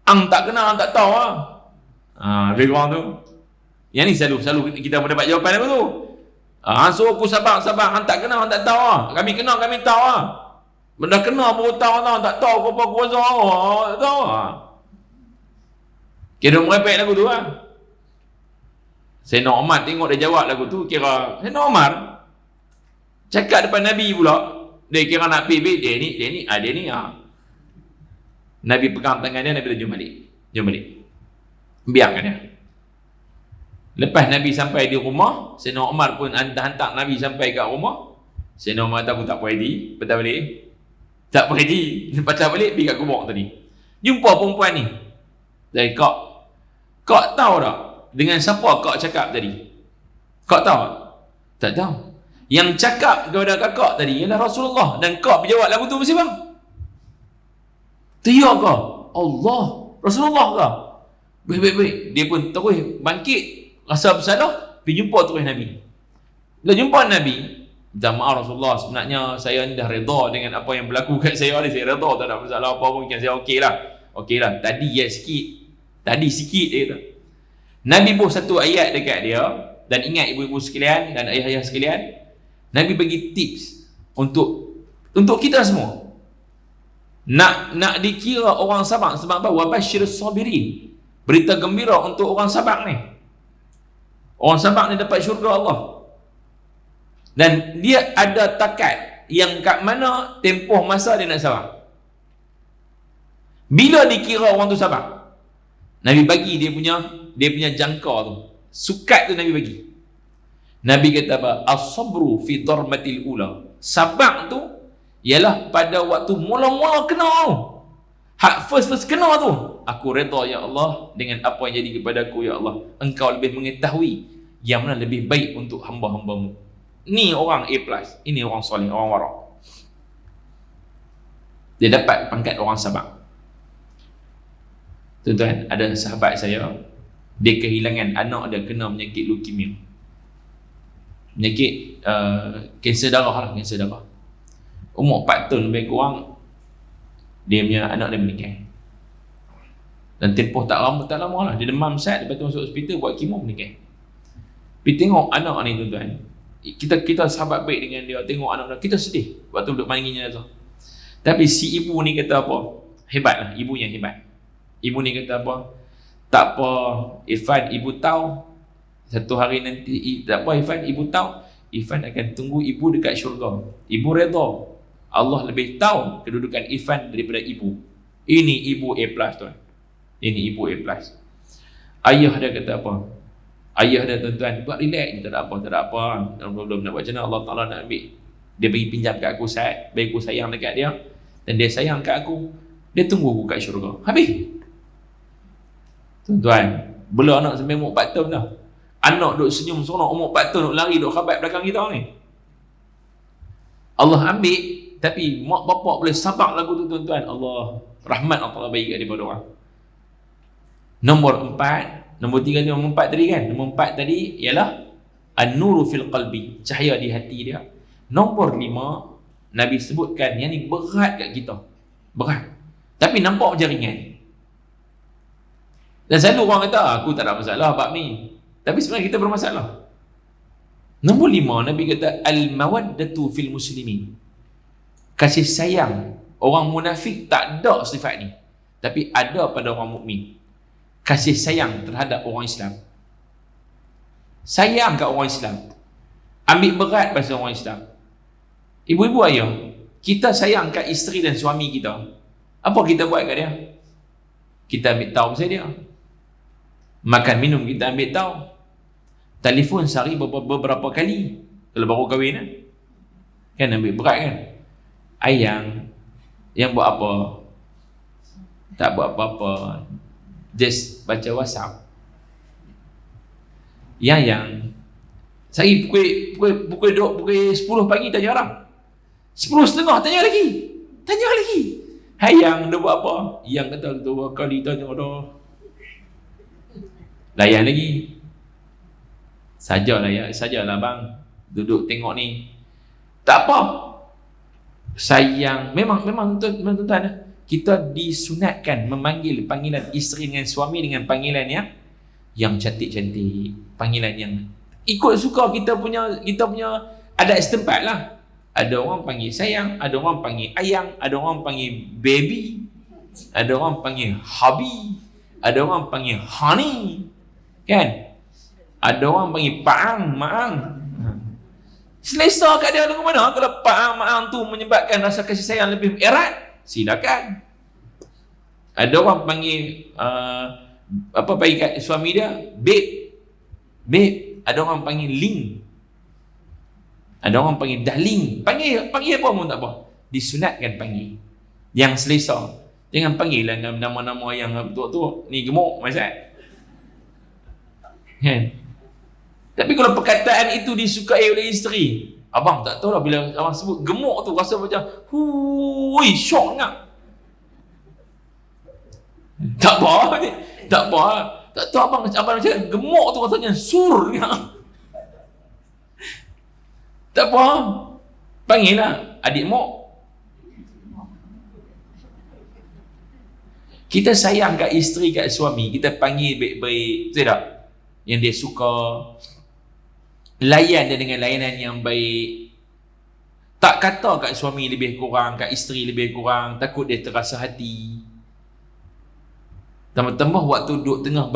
Ang tak kenal, ang tak tahu lah. Lebih kurang tu. Yang ni selalu kita mendapat jawapan apa tu? Suruh aku sabar. Ang tak kenal, ang tak tahu lah. Kami kenal, kami tahu lah. Benda kenal baru tahu lah. Tak tahu apa kuasa Allah. Tak tahu lah. Kira merepek lagu tu lah. Sayyidina Umar tengok dia jawab lagu tu, kira Sayyidina Umar cakap depan Nabi pula, dia kira nak pergi, dia ni. Nabi pegang tangan dia, Nabi dah jom balik. Biarkan dia. Lepas Nabi sampai di rumah, Sayyidina Umar pun hantar Nabi sampai kat rumah. Sayyidina Umar kata, aku tak pergi, patah balik. Tak pergi, patah balik, pergi kat kubur tadi. Jumpa perempuan ni. Dari kau tahu tak dengan siapa kau cakap tadi? Kau tahu tak? Tak tahu. Yang cakap kepada kakak tadi ialah Rasulullah, dan kau berjawab lagu tu mesti bang. Dia kau Allah, Rasulullah kau. Baik. Dia pun terus bangkit, rasa bersalah, pergi jumpa terus Nabi. Bila jumpa Nabi, minta maaf Rasulullah, sebenarnya saya ni dah redha dengan apa yang berlaku kat saya ni. Saya redha, tak ada masalah apa pun, saya okey lah. Tadi sikit dia kata. Nabi buat satu ayat dekat dia, dan ingat ibu-ibu sekalian dan ayah-ayah sekalian, Nabi bagi tips untuk kita semua. Nak dikira orang sabar, sebab apa? Wabashshirus sabirin. Berita gembira untuk orang sabar ni. Orang sabar ni dapat syurga Allah. Dan dia ada takat yang kat mana tempoh masa dia nak sabar. Bila dikira orang tu sabar? Nabi bagi dia punya jangka tu. Sukat tu Nabi bagi. Nabi kata apa? As-sabru fi darmatil ula. Sabar tu ialah pada waktu mula-mula kena tu. Hak first kena tu. Aku redha ya Allah dengan apa yang jadi kepada aku ya Allah. Engkau lebih mengetahui yang mana lebih baik untuk hamba-hambamu. Ni orang A+. Ini orang soleh, orang warak. Dia dapat pangkat orang sabar. Tuan-tuan, ada sahabat saya, dia kehilangan anak dia kena penyakit leukemia. Penyakit kanser darah. Umur 4 tahun lebih kurang, dia punya anak dia meninggal. Dan tempoh tak lama lah, dia demam sat, lepas tu masuk hospital buat kemo, meninggal. Pergi tengok anak ni tuan-tuan, kita sahabat baik dengan dia, tengok anak dia, kita sedih waktu duduk manggilnya tu. Tapi si ibu ni kata apa? Hebat lah, ibunya hebat. Ibu ni kata apa? Tak apa Irfan, ibu tahu satu hari nanti, tak apa Irfan, ibu tahu Irfan akan tunggu ibu dekat syurga. Ibu redha. Allah lebih tahu kedudukan Irfan daripada ibu. Ini ibu A+, tuan. Ini ibu A+. Ayah dia kata apa? Ayah dia, tuan-tuan, buat relax je, tak ada apa. Belum nak buat macam mana, Allah Ta'ala nak ambil. Dia bagi pinjam kat aku saat, bagi aku sayang dekat dia, dan dia sayang kat aku. Dia tunggu aku kat syurga. Habis. Tuan-tuan, bila anak sampai umur 4 tahun dah. Anak duk senyum seronok umur 4 tahun, duk lari, duk khabat belakang kita ni. Allah ambil, tapi mak bapak boleh sabar lagu tu, tuan-tuan. Allah, rahmat Allah bagi kat daripada orang. Nombor 4 tadi kan. Nombor 4 tadi ialah an-nuru fil qalbi, cahaya di hati dia. Nombor 5, Nabi sebutkan yang ni berat kat kita. Berat. Tapi nampak macam ringan. Dan selalu orang kata, aku tak ada masalah bab ni. Tapi sebenarnya kita bermasalah. Nombor 5, Nabi kata, al-mawaddatu fil muslimin. Kasih sayang. Orang munafik tak ada sifat ni. Tapi ada pada orang mukmin. Kasih sayang terhadap orang Islam. Sayang kat orang Islam. Ambil berat pasal orang Islam. Ibu-ibu ayah, kita sayang kat isteri dan suami kita. Apa kita buat kat dia? Kita ambil tahu pasal dia. Makan minum kita ambil tahu. Telefon sehari beberapa kali. Kalau baru kahwin kan ambil berat kan. Ayang yang buat apa? Tak buat apa-apa, just baca WhatsApp. Yang saya pukul 10 pagi tanya orang, 10:30 tanya lagi. Yang dia buat apa? Yang kata 2 kali tanya dah, layan lagi. Sajalah bang, duduk tengok ni. Tak apa. Sayang, memang tuan-tuan, kita disunatkan memanggil panggilan isteri dengan suami dengan panggilan yang cantik-cantik, panggilan yang ikut suka kita punya adat setempat lah. Ada orang panggil sayang, ada orang panggil ayang, ada orang panggil baby, ada orang panggil hubby, ada orang panggil honey, kan? Ada orang panggil paang, maang. Selesa kat dia lagu mana. Kalau paang, maang tu menyebabkan rasa kasih sayang lebih erat, silakan. Ada orang panggil bagi kat suami dia babe. Ada orang panggil ling, ada orang panggil darling. Panggil apa pun tak apa, disunatkan panggil yang selesa. Jangan panggil lah nama-nama yang tu ni gemuk macam kan. Tapi kalau perkataan itu disukai oleh isteri, abang tak tahu lah, bila abang sebut gemuk tu rasa macam hui, syok nak. Tak apa. Tak tahu abang cakap gemuk tu rasanya sur nak. Tak apa. Panggil lah adik mok. Kita sayang kat isteri, kat suami, kita panggil baik-baik, betul tak? Yang dia suka, layan dia dengan layanan yang baik. Tak kata kat suami lebih kurang, kat isteri lebih kurang, takut dia terasa hati. Tambah-tambah waktu duduk tengah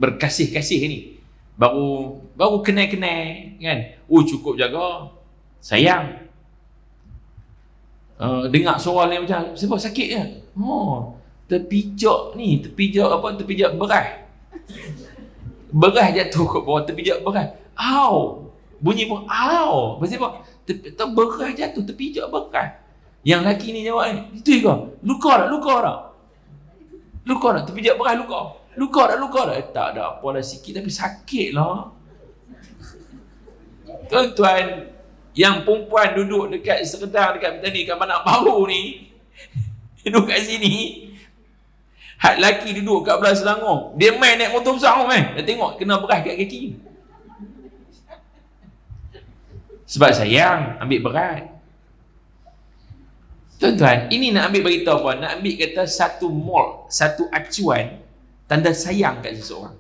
berkasih-kasih ni, baru kenal-kenal kan. Cukup jaga, sayang. Dengar suara ni macam sebab sakit ke? Terpijak beras. Beras jatuh kat bawah, terpijak beras. Au! Bunyi pun au. Pasal apa? Beras jatuh, terpijak beras. Yang lelaki ni jawab ni, itu ke? Luka tak? Terpijak beras luka tak? Tak ada apa lah, sikit tapi sakit lah. Tuan-tuan, yang perempuan duduk dekat sekedar dekat ni, kat Banak Baru ni, duduk kat sini, hak lelaki duduk kat belah Selangor, dia main naik motor besar dia tengok kena beras kat kaki. Sebab sayang, ambil berat. Tuan-tuan, ini nak ambil beritahu apa? Nak ambil kata satu mold, satu acuan tanda sayang kat seseorang.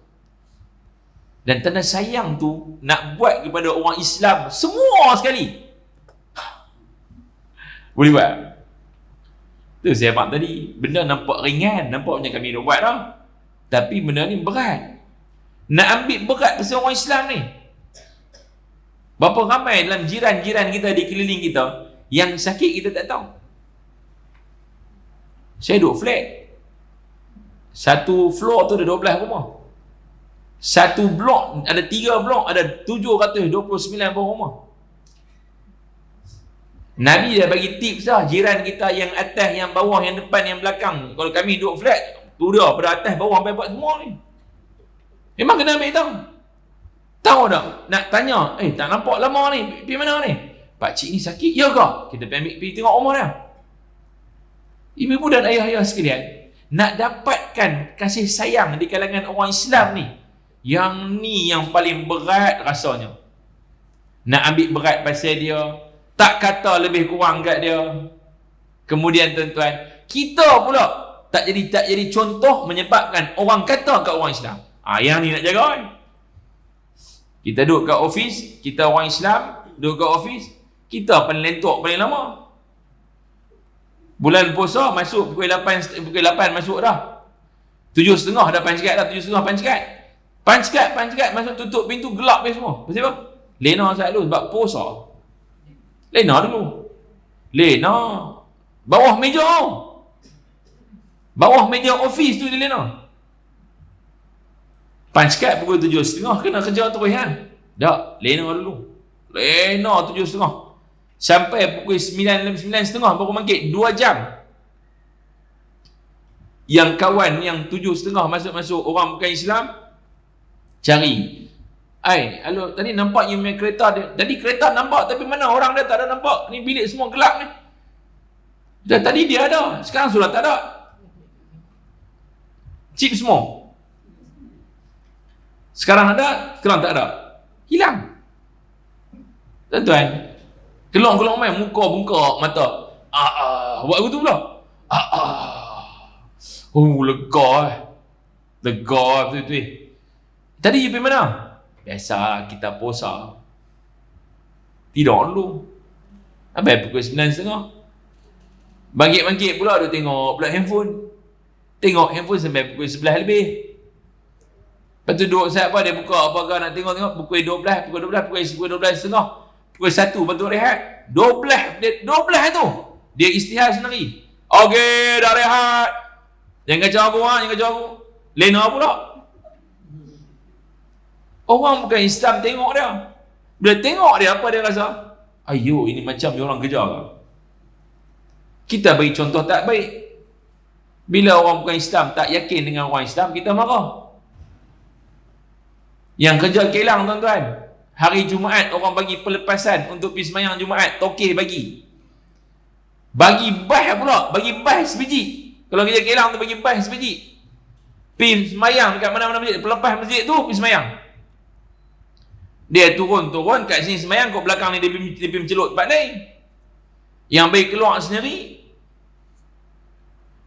Dan tanda sayang tu nak buat kepada orang Islam semua sekali. Boleh buat? Tu saya abang tadi, benda nampak ringan, nampak macam kami dah buat dah. Tapi benda ni berat. Nak ambil berat pasal orang Islam ni. Berapa ramai dalam jiran-jiran kita di keliling kita yang sakit kita tak tahu. Saya duduk flat. Satu floor tu ada 12 rumah. Satu blok, ada 3 blok, ada 729 buah rumah. Nabi dah bagi tips dah, jiran kita yang atas, yang bawah, yang depan, yang belakang. Kalau kami duduk flat, tu dah pada atas, bawah, sampai buat semua ni. Memang kena ambil tahu. Tahu tak? Nak tanya, tak nampak lama ni, pergi mana ni? Pakcik ni sakit, ya ke? Kita pergi tengok rumah dia. Ibu-ibu dan ayah-ayah sekalian, nak dapatkan kasih sayang di kalangan orang Islam ni, yang ni yang paling berat rasanya. Nak ambil berat pasal dia, tak kata lebih kurang kat dia. Kemudian tuan-tuan, kita pula tak jadi contoh menyebabkan orang kata kat orang Islam. Yang ni nak jaga. Kita duduk kat office, kita orang Islam duduk kat office, kita paling lentok paling lama. Bulan puasa masuk pukul 8 masuk dah. 7.30 dah pancekat dah, 7.30 pancekat. Pancekat masuk tutup pintu, gelap ni semua. Pasal apa? Lena selalu sebab puasa. Lena dulu. Lena bawah meja. Bawah meja office tu dia lena. Punch card pukul 7.30 kena kerja terus kan. Tak, lena dulu. Lena 7.30. Sampai pukul 9.30 baru bangkit 2 jam. Yang kawan yang 7.30 masuk-masuk orang bukan Islam cari. Alo, tadi nampak you punya kereta dia. Tadi kereta nampak tapi mana orang dia tak ada nampak. Ni bilik semua gelap ni. Tadi dia ada, sekarang sudah tak ada. Chip semua. Sekarang ada, sekarang tak ada. Hilang. Tuan-tuan, kelong-kelong main muka bengkak mata. Buat aku tu pula. Lega Lega betul-betul. Tadi you pergi mana? Biasa kita puasa. Tidur dulu. Sampai pukul 9.30. Bangkit-bangkit pula dia tengok pula handphone. Tengok handphone sampai pukul 11 lebih. Lepas tu duduk saat apa dia buka apakah nak tengok pukul 12, pukul 12.30, pukul 1 lepas tu rehat. 12 tu dia istihar sendiri. Okey, dah rehat. Jangan kacau aku, jangan kacau aku. Lena pula. Orang bukan Islam tengok dia. Bila tengok dia apa dia rasa? Ayo, ini macam dia orang kerja ke? Kita bagi contoh tak baik. Bila orang bukan Islam tak yakin dengan orang Islam, kita marah. Yang kerja kelang tuan-tuan, hari Jumaat orang bagi pelepasan untuk pergi sembahyang Jumaat, tokeh bagi bah pula, bagi bah sebiji. Kalau kerja kelang tu bagi bah sebiji, pergi sembahyang dekat mana-mana masjid, pelepas masjid tu pergi sembahyang. Dia turun kat sini sembahyang, kat belakang ni dia pergi mencelut tempat lain. Yang baik keluar sendiri,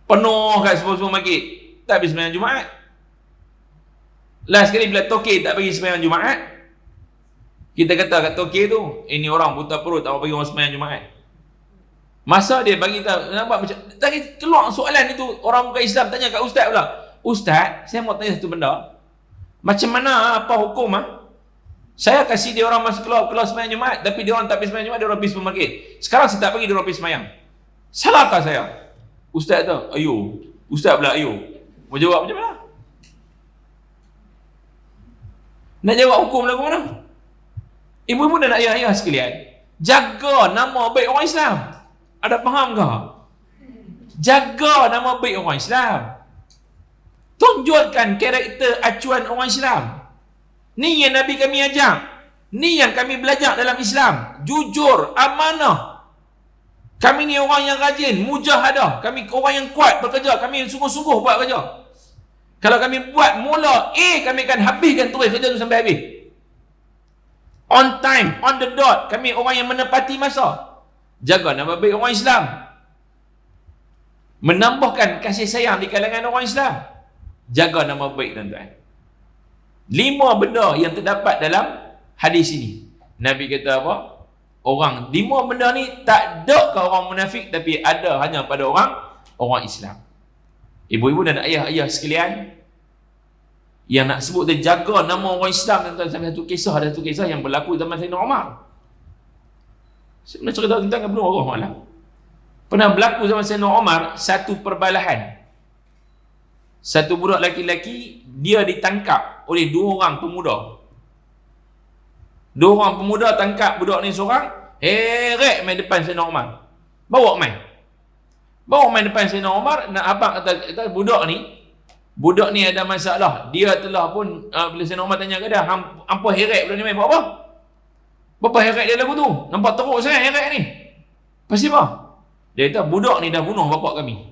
penuh kat semua masjid, tak pergi sembahyang Jumaat. Last sekali bila tokeh tak bagi sembahyang Jumaat, kita kata kat tokeh tu, ini orang buta perut tak bagi orang sembahyang Jumaat. Masa dia bagi tahu, nampak macam tadi keluar soalan itu, orang bukan Islam tanya kat ustaz pula. Ustaz, saya mau tanya satu benda. Macam mana apa hukum saya kasih dia orang masuk keluar sembahyang Jumaat, tapi dia orang tak pergi sembahyang Jumaat, dia orang pergi supermarket. Sekarang saya tak bagi dia orang pergi sembahyang. Salahkah saya? Ustaz tu, ayo. Ustaz pula ayo. Mau jawab macam mana? Nak jawab hukum lagu mana? Ibu-ibu dan ayah-ayah sekalian, jaga nama baik orang Islam. Ada faham ke? Jaga nama baik orang Islam. Tunjukkan karakter acuan orang Islam. Ni yang Nabi kami ajak. Ni yang kami belajar dalam Islam. Jujur, amanah. Kami ni orang yang rajin, mujahadah. Kami orang yang kuat bekerja. Kami sungguh-sungguh buat kerja. Kalau kami buat mula kami akan habiskan terus kerja tu sampai habis. On time, on the dot. Kami orang yang menepati masa. Jaga nama baik orang Islam. Menambahkan kasih sayang di kalangan orang Islam. Jaga nama baik tuan-tuan. 5 benda yang terdapat dalam hadis ini. Nabi kata apa? 5 benda ni tak ada ke orang munafik, tapi ada hanya pada orang Islam. Ibu-ibu dan ayah-ayah sekalian, yang nak sebut dia jaga nama orang Islam, tuan-tuan, sampai ada satu kisah yang berlaku zaman Sayyidina Umar. Saya pernah cerita tentang Ibnu Umar. Pernah berlaku zaman Sayyidina Umar satu perbalahan. Satu budak laki-laki, dia ditangkap oleh 2 orang pemuda. 2 orang pemuda tangkap budak ni seorang, heret main depan Sayyidina Umar. Bawa main depan Sayyidina Umar. Nak abang kata budak ni ada masalah. Dia telah pun bila Sayyidina Umar tanya ke dia, hampa heret budak ni main buat apa? Berapa heret dia lagu tu? Nampak teruk sangat heret ni. Pasti apa? Dia kata budak ni dah bunuh bapak kami.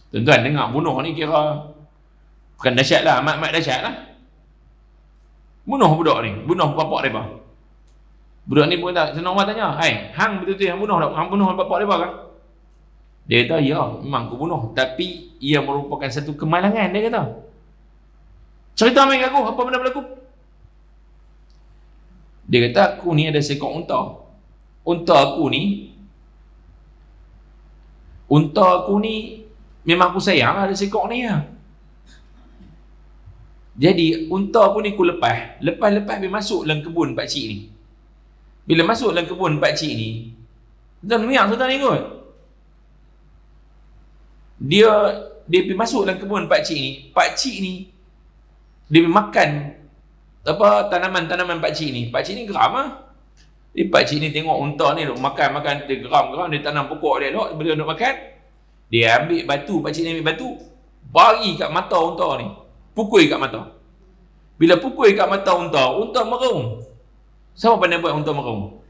Tuan-tuan dengar, bunuh ni kira bukan dahsyat lah, amat-amat dahsyat lah. Bunuh budak ni, bunuh bapak dia. Budak ni pun tak, Sayyidina Umar tanya, hang betul-betul yang bunuh tak? Hang bunuh bapak dia kan? Dia kata, ya, memang aku bunuh. Tapi ia merupakan satu kemalangan, dia kata. Cerita main aku, apa benda berlaku? Dia kata, aku ni ada seekor unta. Unta aku ni memang aku sayang ada seekor ni. Jadi unta pun ni aku lepas dia masuk dalam kebun pakcik ni. Bila masuk dalam kebun pakcik ni, tuan minyak tuan ni kot. Dia pergi masuk dalam kebun pakcik ni dia makan apa tanaman pakcik ni geram ah. Pakcik ni tengok unta ni duk makan dia geram dia tanam pokok dia duk, bila duk makan dia ambil batu, pakcik ni ambil batu bagi kat mata unta ni, pukul kat mata. Bila pukul kat mata unta merung. Siapa pandai buat unta merung?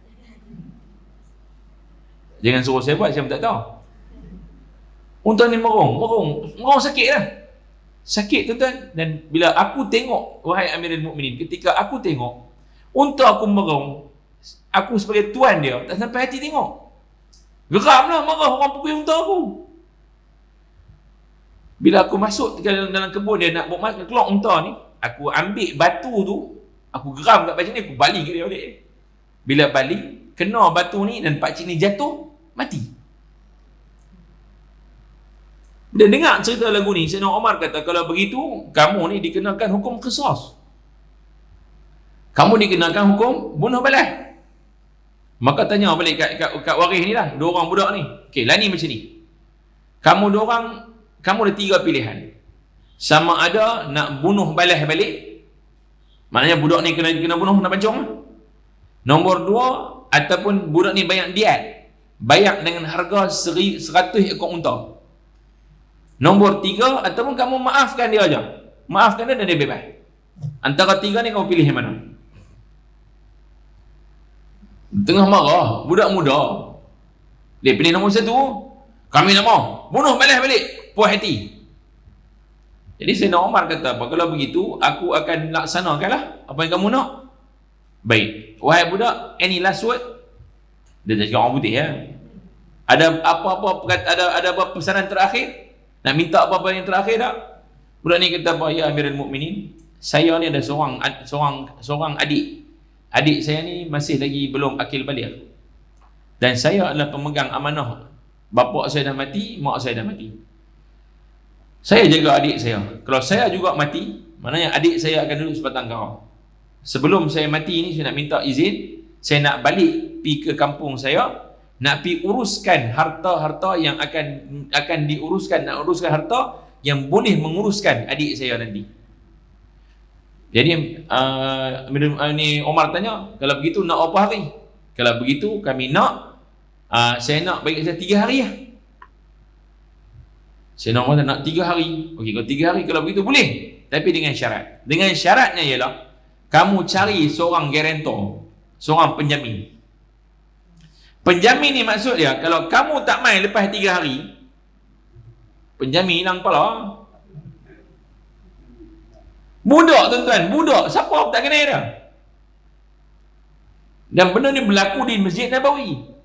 Jangan suruh saya buat, saya pun tak tahu. Unta ni merung sakit lah. Sakit tuan-tuan. Dan bila aku tengok, wahai Amirul Mukminin, ketika aku tengok unta aku merung, aku sebagai tuan dia tak sampai hati tengok. Geram lah, marah orang pukul unta aku. Bila aku masuk dalam kebun dia nak keluar unta ni, aku ambil batu tu, aku geram kat pakcik ni, aku baling ke dia balik. Bila baling, kena batu ni dan pakcik ni jatuh, mati. Dia dengar cerita lagu ni, Sayyidina Umar kata, kalau begitu, kamu ni dikenakan hukum qisas. Kamu dikenakan hukum bunuh balas. Maka tanya balik kat waris ni lah, dua orang budak ni. Okey, lah ni macam ni. Kamu ada 3 pilihan. Sama ada nak bunuh balas balik, maknanya budak ni kena bunuh, nak pancung lah. Nombor 2, ataupun budak ni bayar diat, bayar dengan harga 100 ekor unta. Nombor 3, ataupun kamu maafkan dia aja, maafkan dia dan dia bebas. Antara 3 ni kamu pilih yang mana? Tengah marah budak muda, dia pilih nombor 1. Kami nak mau bunuh balas balik, puas hati. Jadi Sayyidina Umar kata apa? Kalau begitu, aku akan laksanakanlah apa yang kamu nak. Baik, wahai budak, any last word? Dia cakap orang putih ya. Ada apa-apa pesanan terakhir? Nak minta apa-apa yang terakhir tak? Budak ni kata apa? Ya Amirul Mukminin, saya ni ada seorang adik. Adik saya ni masih lagi belum akil baligh. Dan saya adalah pemegang amanah. Bapa saya dah mati, mak saya dah mati. Saya jaga adik saya. Kalau saya juga mati, maknanya adik saya akan duduk sebatang kara. Sebelum saya mati ni, saya nak minta izin, saya nak balik pi ke kampung saya, nak pi uruskan harta-harta yang akan diuruskan, nak uruskan harta yang boleh menguruskan adik saya nanti. Jadi ni Omar tanya, kalau begitu nak apa hari? Kalau begitu kami nak, saya nak bagi saya 3 hari lah. Saya nak 3 hari. Okey, kalau 3 hari kalau begitu boleh. Tapi dengan syarat. Dengan syaratnya ialah kamu cari seorang guarantor, seorang penjamin. Penjamin ni maksud dia, kalau kamu tak main lepas 3 hari, penjamin hilang kepala. Budak tuan-tuan, budak. Siapa tak kenal dia? Dan benda ni berlaku di Masjid Nabawi.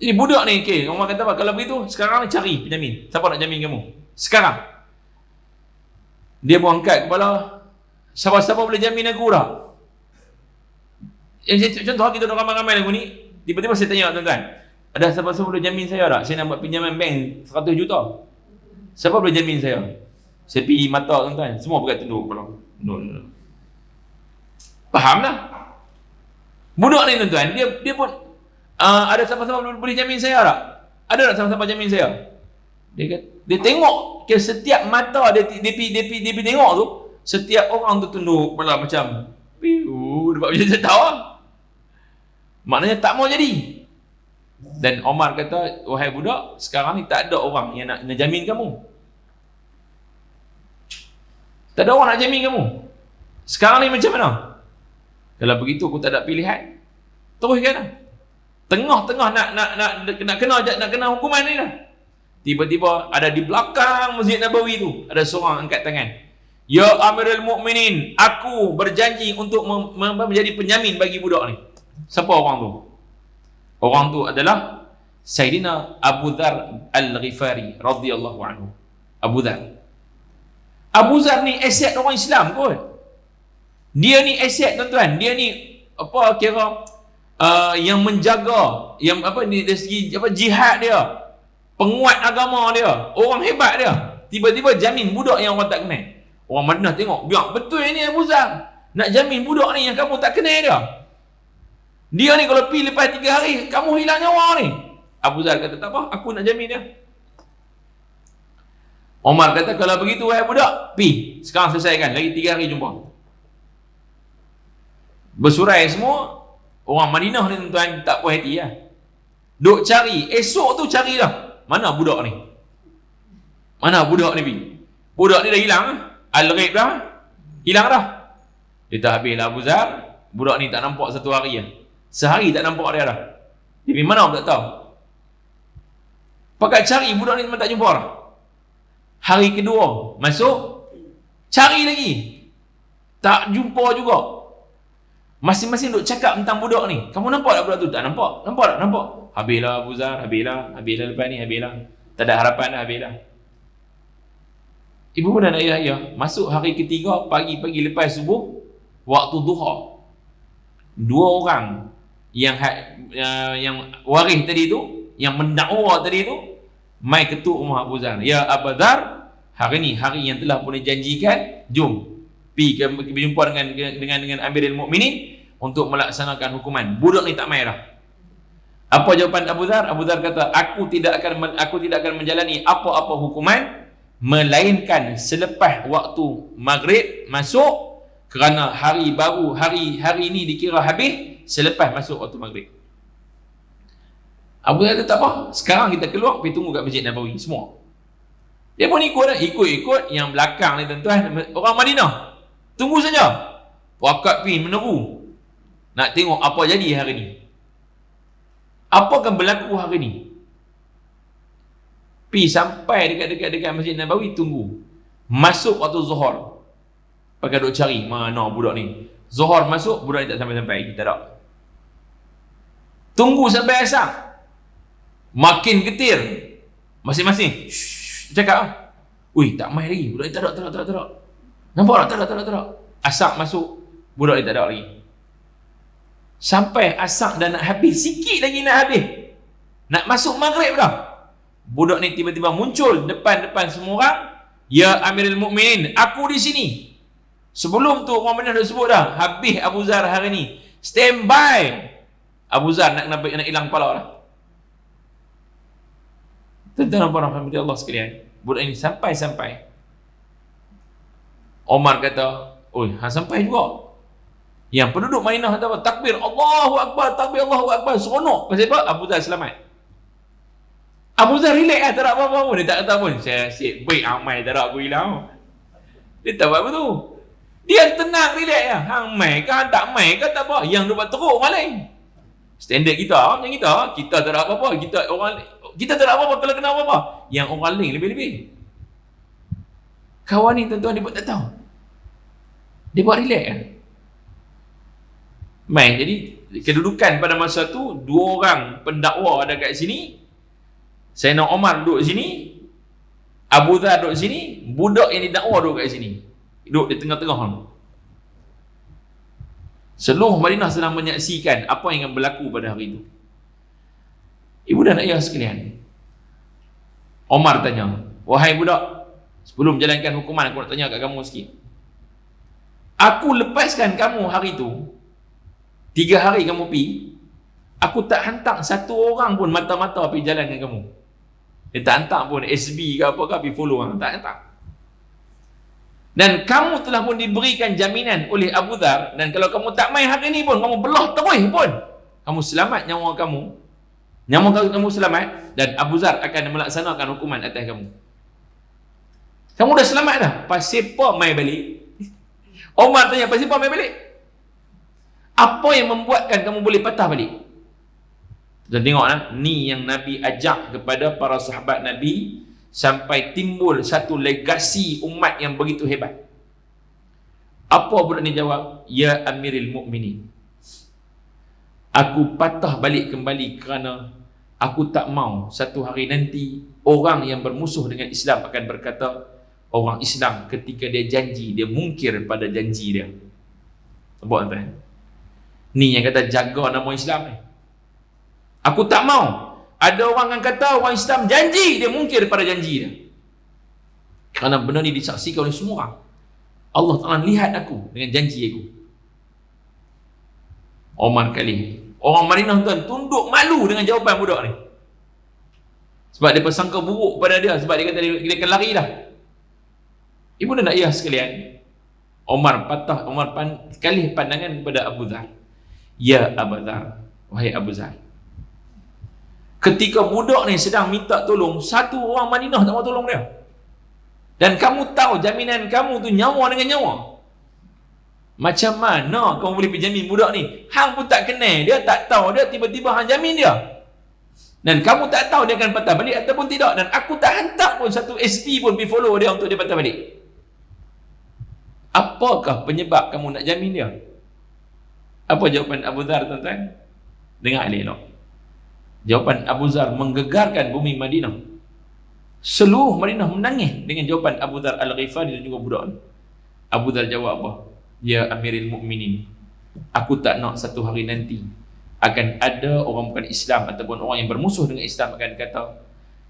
Jadi budak ni, okay, orang kata apa? Kalau begitu, sekarang ni cari penjamin. Siapa nak jamin kamu? Sekarang. Dia pun angkat kepala. Siapa-siapa boleh jamin aku tak? Contoh kita dah ramai-ramai lagu ni. Tiba-tiba saya tanya tuan-tuan, ada siapa-siapa boleh jamin saya tak? Saya nak buat pinjaman bank 100 juta. Siapa boleh jamin saya? Saya pergi mata tuan-tuan, semua pakai tunduk kepala. No. Faham lah? Budak ni tuan-tuan, dia pun ada siapa-siapa boleh jamin saya tak? Ada tak siapa-siapa jamin saya? Dia tengok ke setiap mata dia pergi tengok tu, setiap orang tu tunduk kepala macam dia buat macam tak tahu lah. Maknanya tak mau jadi. Dan Omar kata, wahai budak, sekarang ni tak ada orang yang nak jamin kamu. Tak ada orang nak jamin kamu. Sekarang ni macam mana? Kalau begitu aku tak ada pilihan, teruskan lah. Tengah-tengah nak kena hukuman ni lah. Tiba-tiba ada di belakang Masjid Nabawi tu, ada seorang angkat tangan. Ya Amirul Mukminin, aku berjanji untuk menjadi penjamin bagi budak ni. Siapa orang tu? Orang tu adalah Sayyidina Abu Dzar Al-Ghifari radhiyallahu anhu. Abu Dzar ni aset orang Islam kot. Dia ni aset tuan-tuan. Dia ni apa kira yang menjaga, yang apa ni dari segi apa jihad dia, penguat agama dia, orang hebat dia. Tiba-tiba jamin budak yang orang tak kenal. Orang Madinah tengok, biar betul ni Abu Zar. Nak jamin budak ni yang kamu tak kenal dia. Dia ni kalau pergi lepas 3 hari, kamu hilang nyawa ni. Abu Zar kata, tak apa, aku nak jamin dia. Omar kata, kalau begitu wahai budak, pergi. Sekarang selesaikan, lagi 3 hari jumpa. Bersurai semua. Orang Madinah ni tuan tak puas hati lah. Duk cari, esok tu cari dah. Mana budak ni? Mana budak ni pergi? Budak ni dah hilang. Al-Ghaib dah. Hilang dah. Dia tak habis lah Abu Zar. Budak ni tak nampak 1 hari lah. Sehari tak nampak dia dah. Dia pergi mana tak tahu. Pakai cari budak ni memang tak jumpa dah. Hari kedua masuk, cari lagi, tak jumpa juga. Masing-masing duk cakap tentang budak ni. Kamu nampak tak budak tu? Tak nampak. Nampak tak? Nampak. Habislah Abu Zar, habislah lepas ni, habislah. Tak ada harapan dah, habislah. Ibu dan ayah, masuk hari ketiga, pagi-pagi lepas subuh, waktu duha, 2 orang yang waris tadi tu, yang mendakwa tadi tu, mai ketuk rumah Abu Zar. Ya Abu Zar, hari ni hari yang telah pun dijanjikan, jom pergi berjumpa dengan Amirul Mukminin untuk melaksanakan hukuman. Budak ni tak mai dah. Apa jawapan Abu Zar? Abu Zar kata, aku tidak akan menjalani apa-apa hukuman melainkan selepas waktu maghrib masuk, kerana hari baru, hari ni dikira habis selepas masuk waktu maghrib. Abu Zar kata, tak apa, sekarang kita keluar pergi tunggu kat Masjid Nabawi semua. Dia pun ikut yang belakang ni tuan-tuan, orang Madinah. Tunggu saja. Wakat pergi meneru. Nak tengok apa jadi hari ni. Apa akan berlaku hari ni. Pergi sampai dekat Masjid Nabawi, tunggu. Masuk waktu Zuhur. Pakai duk cari mana budak ni. Zuhur masuk, budak ni tak sampai-sampai. Tak ada. Tunggu sampai asar. Makin getir. Masing-masing cakap lah. Ui, tak main lagi. Budak ni tak ada. Nampak tak? Tak ada. Asar masuk, budak ni tak ada lagi. Sampai asar dah nak habis, sikit lagi nak habis, nak masuk maghrib dah, budak ni tiba-tiba muncul depan semua orang. Ya Amirul Mukminin, aku di sini. Sebelum tu orang benar dah sebut dah, habis Abu Zar hari ni. Stand by. Abu Zar nak hilang kepala dah. Tuan-tuan dan puan-puan Allah sekalian, budak ini sampai. Omar kata, oi, sampai juga. Yang penduduk Madinah kata apa? Takbir Allahu Akbar, takbir Allahu Akbar, seronok. Pasal apa? Abu Zar selamat. Abu Zar relax lah, tak ada apa-apa pun. Dia tak kata pun, saya asyik baik amai, tak ada aku hilang. Dia tak buat apa tu. Dia tenang, relax lah. Hang mai kan, tak mai kan, tak apa. Yang dia buat teruk orang lain. Standard kita, macam kita tak ada apa-apa. Kita tak ada apa-apa kalau kena apa-apa. Yang orang lain lebih-lebih. Kawan ni tuan-tuan dia buat tak tahu. Dia buat relax kan. Main. Jadi kedudukan pada masa tu, 2 orang pendakwa ada kat sini. Sayyidina Omar duduk sini, Abu Dhar duduk sini, budak yang didakwa duduk kat sini. Duduk di tengah-tengah. Seluruh Madinah sedang menyaksikan apa yang akan berlaku pada hari itu. Ibu dan ayah sekalian, Omar tanya, wahai budak, sebelum jalankan hukuman, aku nak tanya kat kamu sikit. Aku lepaskan kamu hari tu, 3 hari kamu pergi, aku tak hantar 1 orang pun mata-mata pergi jalan dengan kamu. Dia tak hantar pun SB ke apa ke pergi follow orang, tak hantar. Dan kamu telah pun diberikan jaminan oleh Abu Dhar, dan kalau kamu tak main hari ni pun, kamu belah terus pun, kamu selamat nyawa kamu. Nyawa kamu selamat, dan Abu Dhar akan melaksanakan hukuman atas kamu. Kamu dah selamat dah. Pasal apa mai balik? Omar tanya, pasal apa mai balik? Apa yang membuatkan kamu boleh patah balik? Kita tengoklah, ni yang Nabi ajak kepada para sahabat Nabi sampai timbul satu legasi umat yang begitu hebat. Apa budak ni jawab? Ya Amirul Mukminin, aku patah balik kembali kerana aku tak mau satu hari nanti orang yang bermusuh dengan Islam akan berkata, orang Islam ketika dia janji, dia mungkir pada janji dia. Nampak tuan? Ni yang kata jaga nama Islam ni. Aku tak mau ada orang yang kata orang Islam janji, dia mungkir pada janji dia. Kerana benda ni disaksikan oleh semua orang. Allah Ta'ala lihat aku dengan janji aku. Omar kali. Orang Madinah tuan tunduk malu dengan jawapan budak ni. Sebab dia persangka buruk pada dia, sebab dia kata dia akan lari dah. Ibu dan ayah sekalian, Omar kalih pandangan kepada Abu Dhar. Ya Abu Dhar, wahai Abu Dhar, ketika budak ni sedang minta tolong, satu orang Madinah tak mau tolong dia. Dan kamu tahu jaminan kamu tu nyawa dengan nyawa. Macam mana kamu boleh jamin budak ni? Hang pun tak kenal dia, tak tahu dia, tiba-tiba hang jamin dia. Dan kamu tak tahu dia akan patah balik ataupun tidak. Dan aku tak hantar pun satu SP pun pergi follow dia untuk dia patah balik. Apakah penyebab kamu nak jamin dia? Apa jawapan Abu Dhar, tuan-tuan? Dengar elok. Jawapan Abu Dhar menggegarkan bumi Madinah. Seluruh Madinah menangis dengan jawapan Abu Dhar Al-Ghifari dan juga budak ni. Abu Dhar jawab apa? Ya Amiril Mukminin, aku tak nak satu hari nanti akan ada orang bukan Islam ataupun orang yang bermusuh dengan Islam akan kata,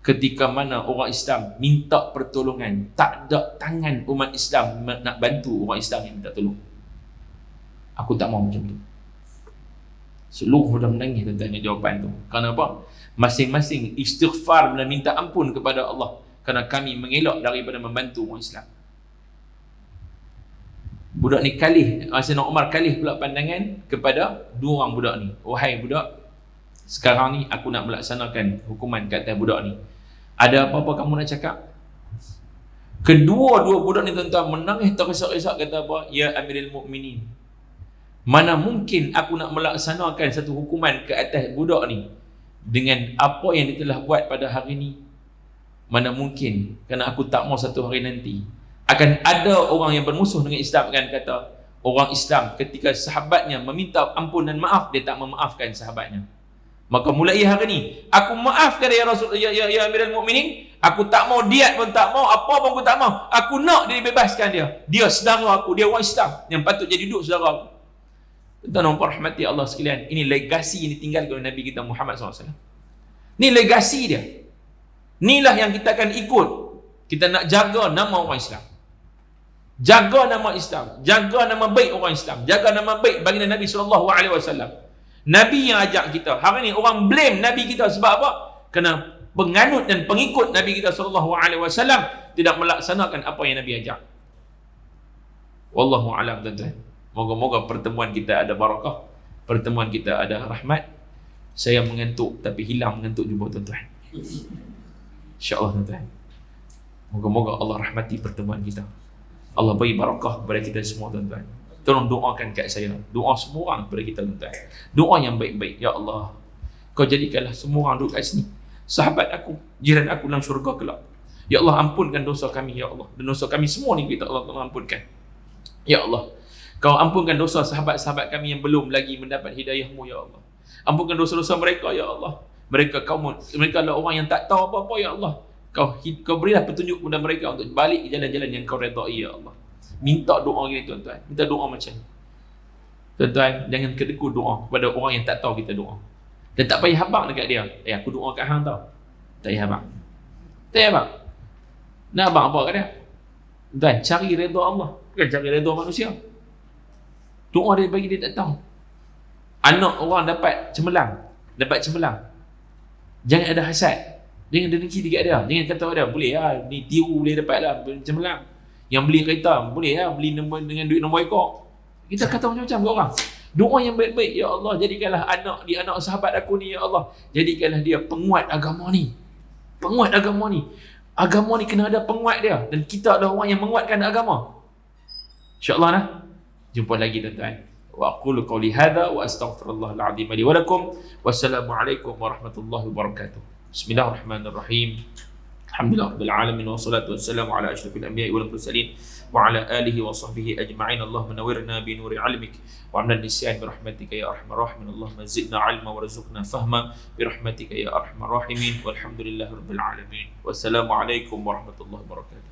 ketika mana orang Islam minta pertolongan, tak ada tangan umat Islam nak bantu orang Islam yang minta tolong. Aku tak mau macam tu. Seluruh dah menangis tentang jawapan tu. Kerana apa? Masing-masing istighfar dan minta ampun kepada Allah kerana kami mengelak daripada membantu orang Islam. Budak ni kalih, Sayyidina Umar kalih pula pandangan kepada dua orang budak ni. Wahai budak, sekarang ni aku nak melaksanakan hukuman ke atas budak ni. Ada apa-apa kamu nak cakap? Kedua-dua budak ni tuan-tuan menangis terisak-isak, kata apa? Ya Amirul Mukminin, mana mungkin aku nak melaksanakan satu hukuman ke atas budak ni dengan apa yang dia telah buat pada hari ni? Mana mungkin, kerana aku tak mau satu hari nanti akan ada orang yang bermusuh dengan Islam akan kata, orang Islam ketika sahabatnya meminta ampun dan maaf, dia tak memaafkan sahabatnya. Maka mulai hari ni aku maafkan ya Rasul, ya Amirul Mukminin. Aku tak mau diat pun tak mau, apa pun aku tak mau. Aku nak dia dibebaskan dia. Dia saudara aku, dia orang Islam yang patut jadi duduk saudara aku. Tuan-tuan rahmati Allah sekalian, ini legasi yang ditinggalkan oleh Nabi kita Muhammad SAW. Ini legasi dia. Inilah yang kita akan ikut. Kita nak jaga nama orang Islam. Jaga nama Islam, jaga nama baik orang Islam, jaga nama baik baginda Nabi SAW. Nabi yang ajak kita. Hari ni orang blame Nabi kita sebab apa? Kerana penganut dan pengikut Nabi kita SAW tidak melaksanakan apa yang Nabi ajak. Wallahu a'lam, tuan-tuan. Moga-moga pertemuan kita ada barakah, pertemuan kita ada rahmat. Saya mengantuk tapi hilang mengantuk juga, tuan-tuan. InsyaAllah, tuan-tuan. Moga-moga Allah rahmati pertemuan kita. Allah beri barakah kepada kita semua, tuan-tuan. Tolong doakan kat saya, doa semua orang kepada kita, tuan-tuan. Doa yang baik-baik. Ya Allah, Kau jadikanlah semua orang duduk kat sini sahabat aku, jiran aku dalam syurga kelak. Ya Allah, ampunkan dosa kami, ya Allah. Dan dosa kami semua ni kita Allah ampunkan. Ya Allah, Kau ampunkan dosa sahabat-sahabat kami yang belum lagi mendapat hidayah-Mu, ya Allah. Ampunkan dosa-dosa mereka, ya Allah. Mereka adalah orang yang tak tahu apa-apa, ya Allah. Kau berilah petunjuk kepada mereka untuk balik ke jalan-jalan yang Kau redai, ya Allah. Minta doa gini, tuan-tuan. Minta doa macam ni. Tuan-tuan, jangan kedeku doa kepada orang yang tak tahu kita doa. Dan tak payah habaq dekat dia. Aku doa kat hang tau. Tak payah habaq. Tak payah habaq. Nak habaq apa kat dia? Tuan, cari redha Allah, bukan cari redha manusia. Doa dia bagi dia tak tahu. Anak orang dapat cemerlang, jangan ada hasad. Jangan dengki dekat dia. Jangan kata dia, boleh lah, ni tiru boleh dapat lah cemerlang. Yang beli kereta, boleh lah beli dengan duit nombor ekor. Kita kata macam-macam ke orang. Doa yang baik-baik, ya Allah, jadikanlah anak sahabat aku ni, ya Allah. Jadikanlah dia penguat agama ni. Penguat agama ni. Agama ni kena ada penguat dia. Dan kita adalah orang yang menguatkan agama. InsyaAllah nah. Jumpa lagi, tuan-tuan. Wa aqulu qawli hadha wa astaghfirullahal azim li wa lakum. Wassalamualaikum warahmatullahi wabarakatuh. Bismillahirrahmanirrahim. Alhamdulillahirabbil alamin wassalatu wassalamu ala asyrafil anbiya'i wal mursalin wa ala alihi wa sahbihi ajma'in. Allahumma nawwirna bi nuri 'ilmik wa 'amna nisyan bi rahmatika ya arhamar rahimin. Allahumma zidna 'ilma warzuqna fahma bi rahmatika ya arhamar rahimin. Walhamdulillahirabbil alamin. Wassalamu alaikum warahmatullahi wabarakatuh.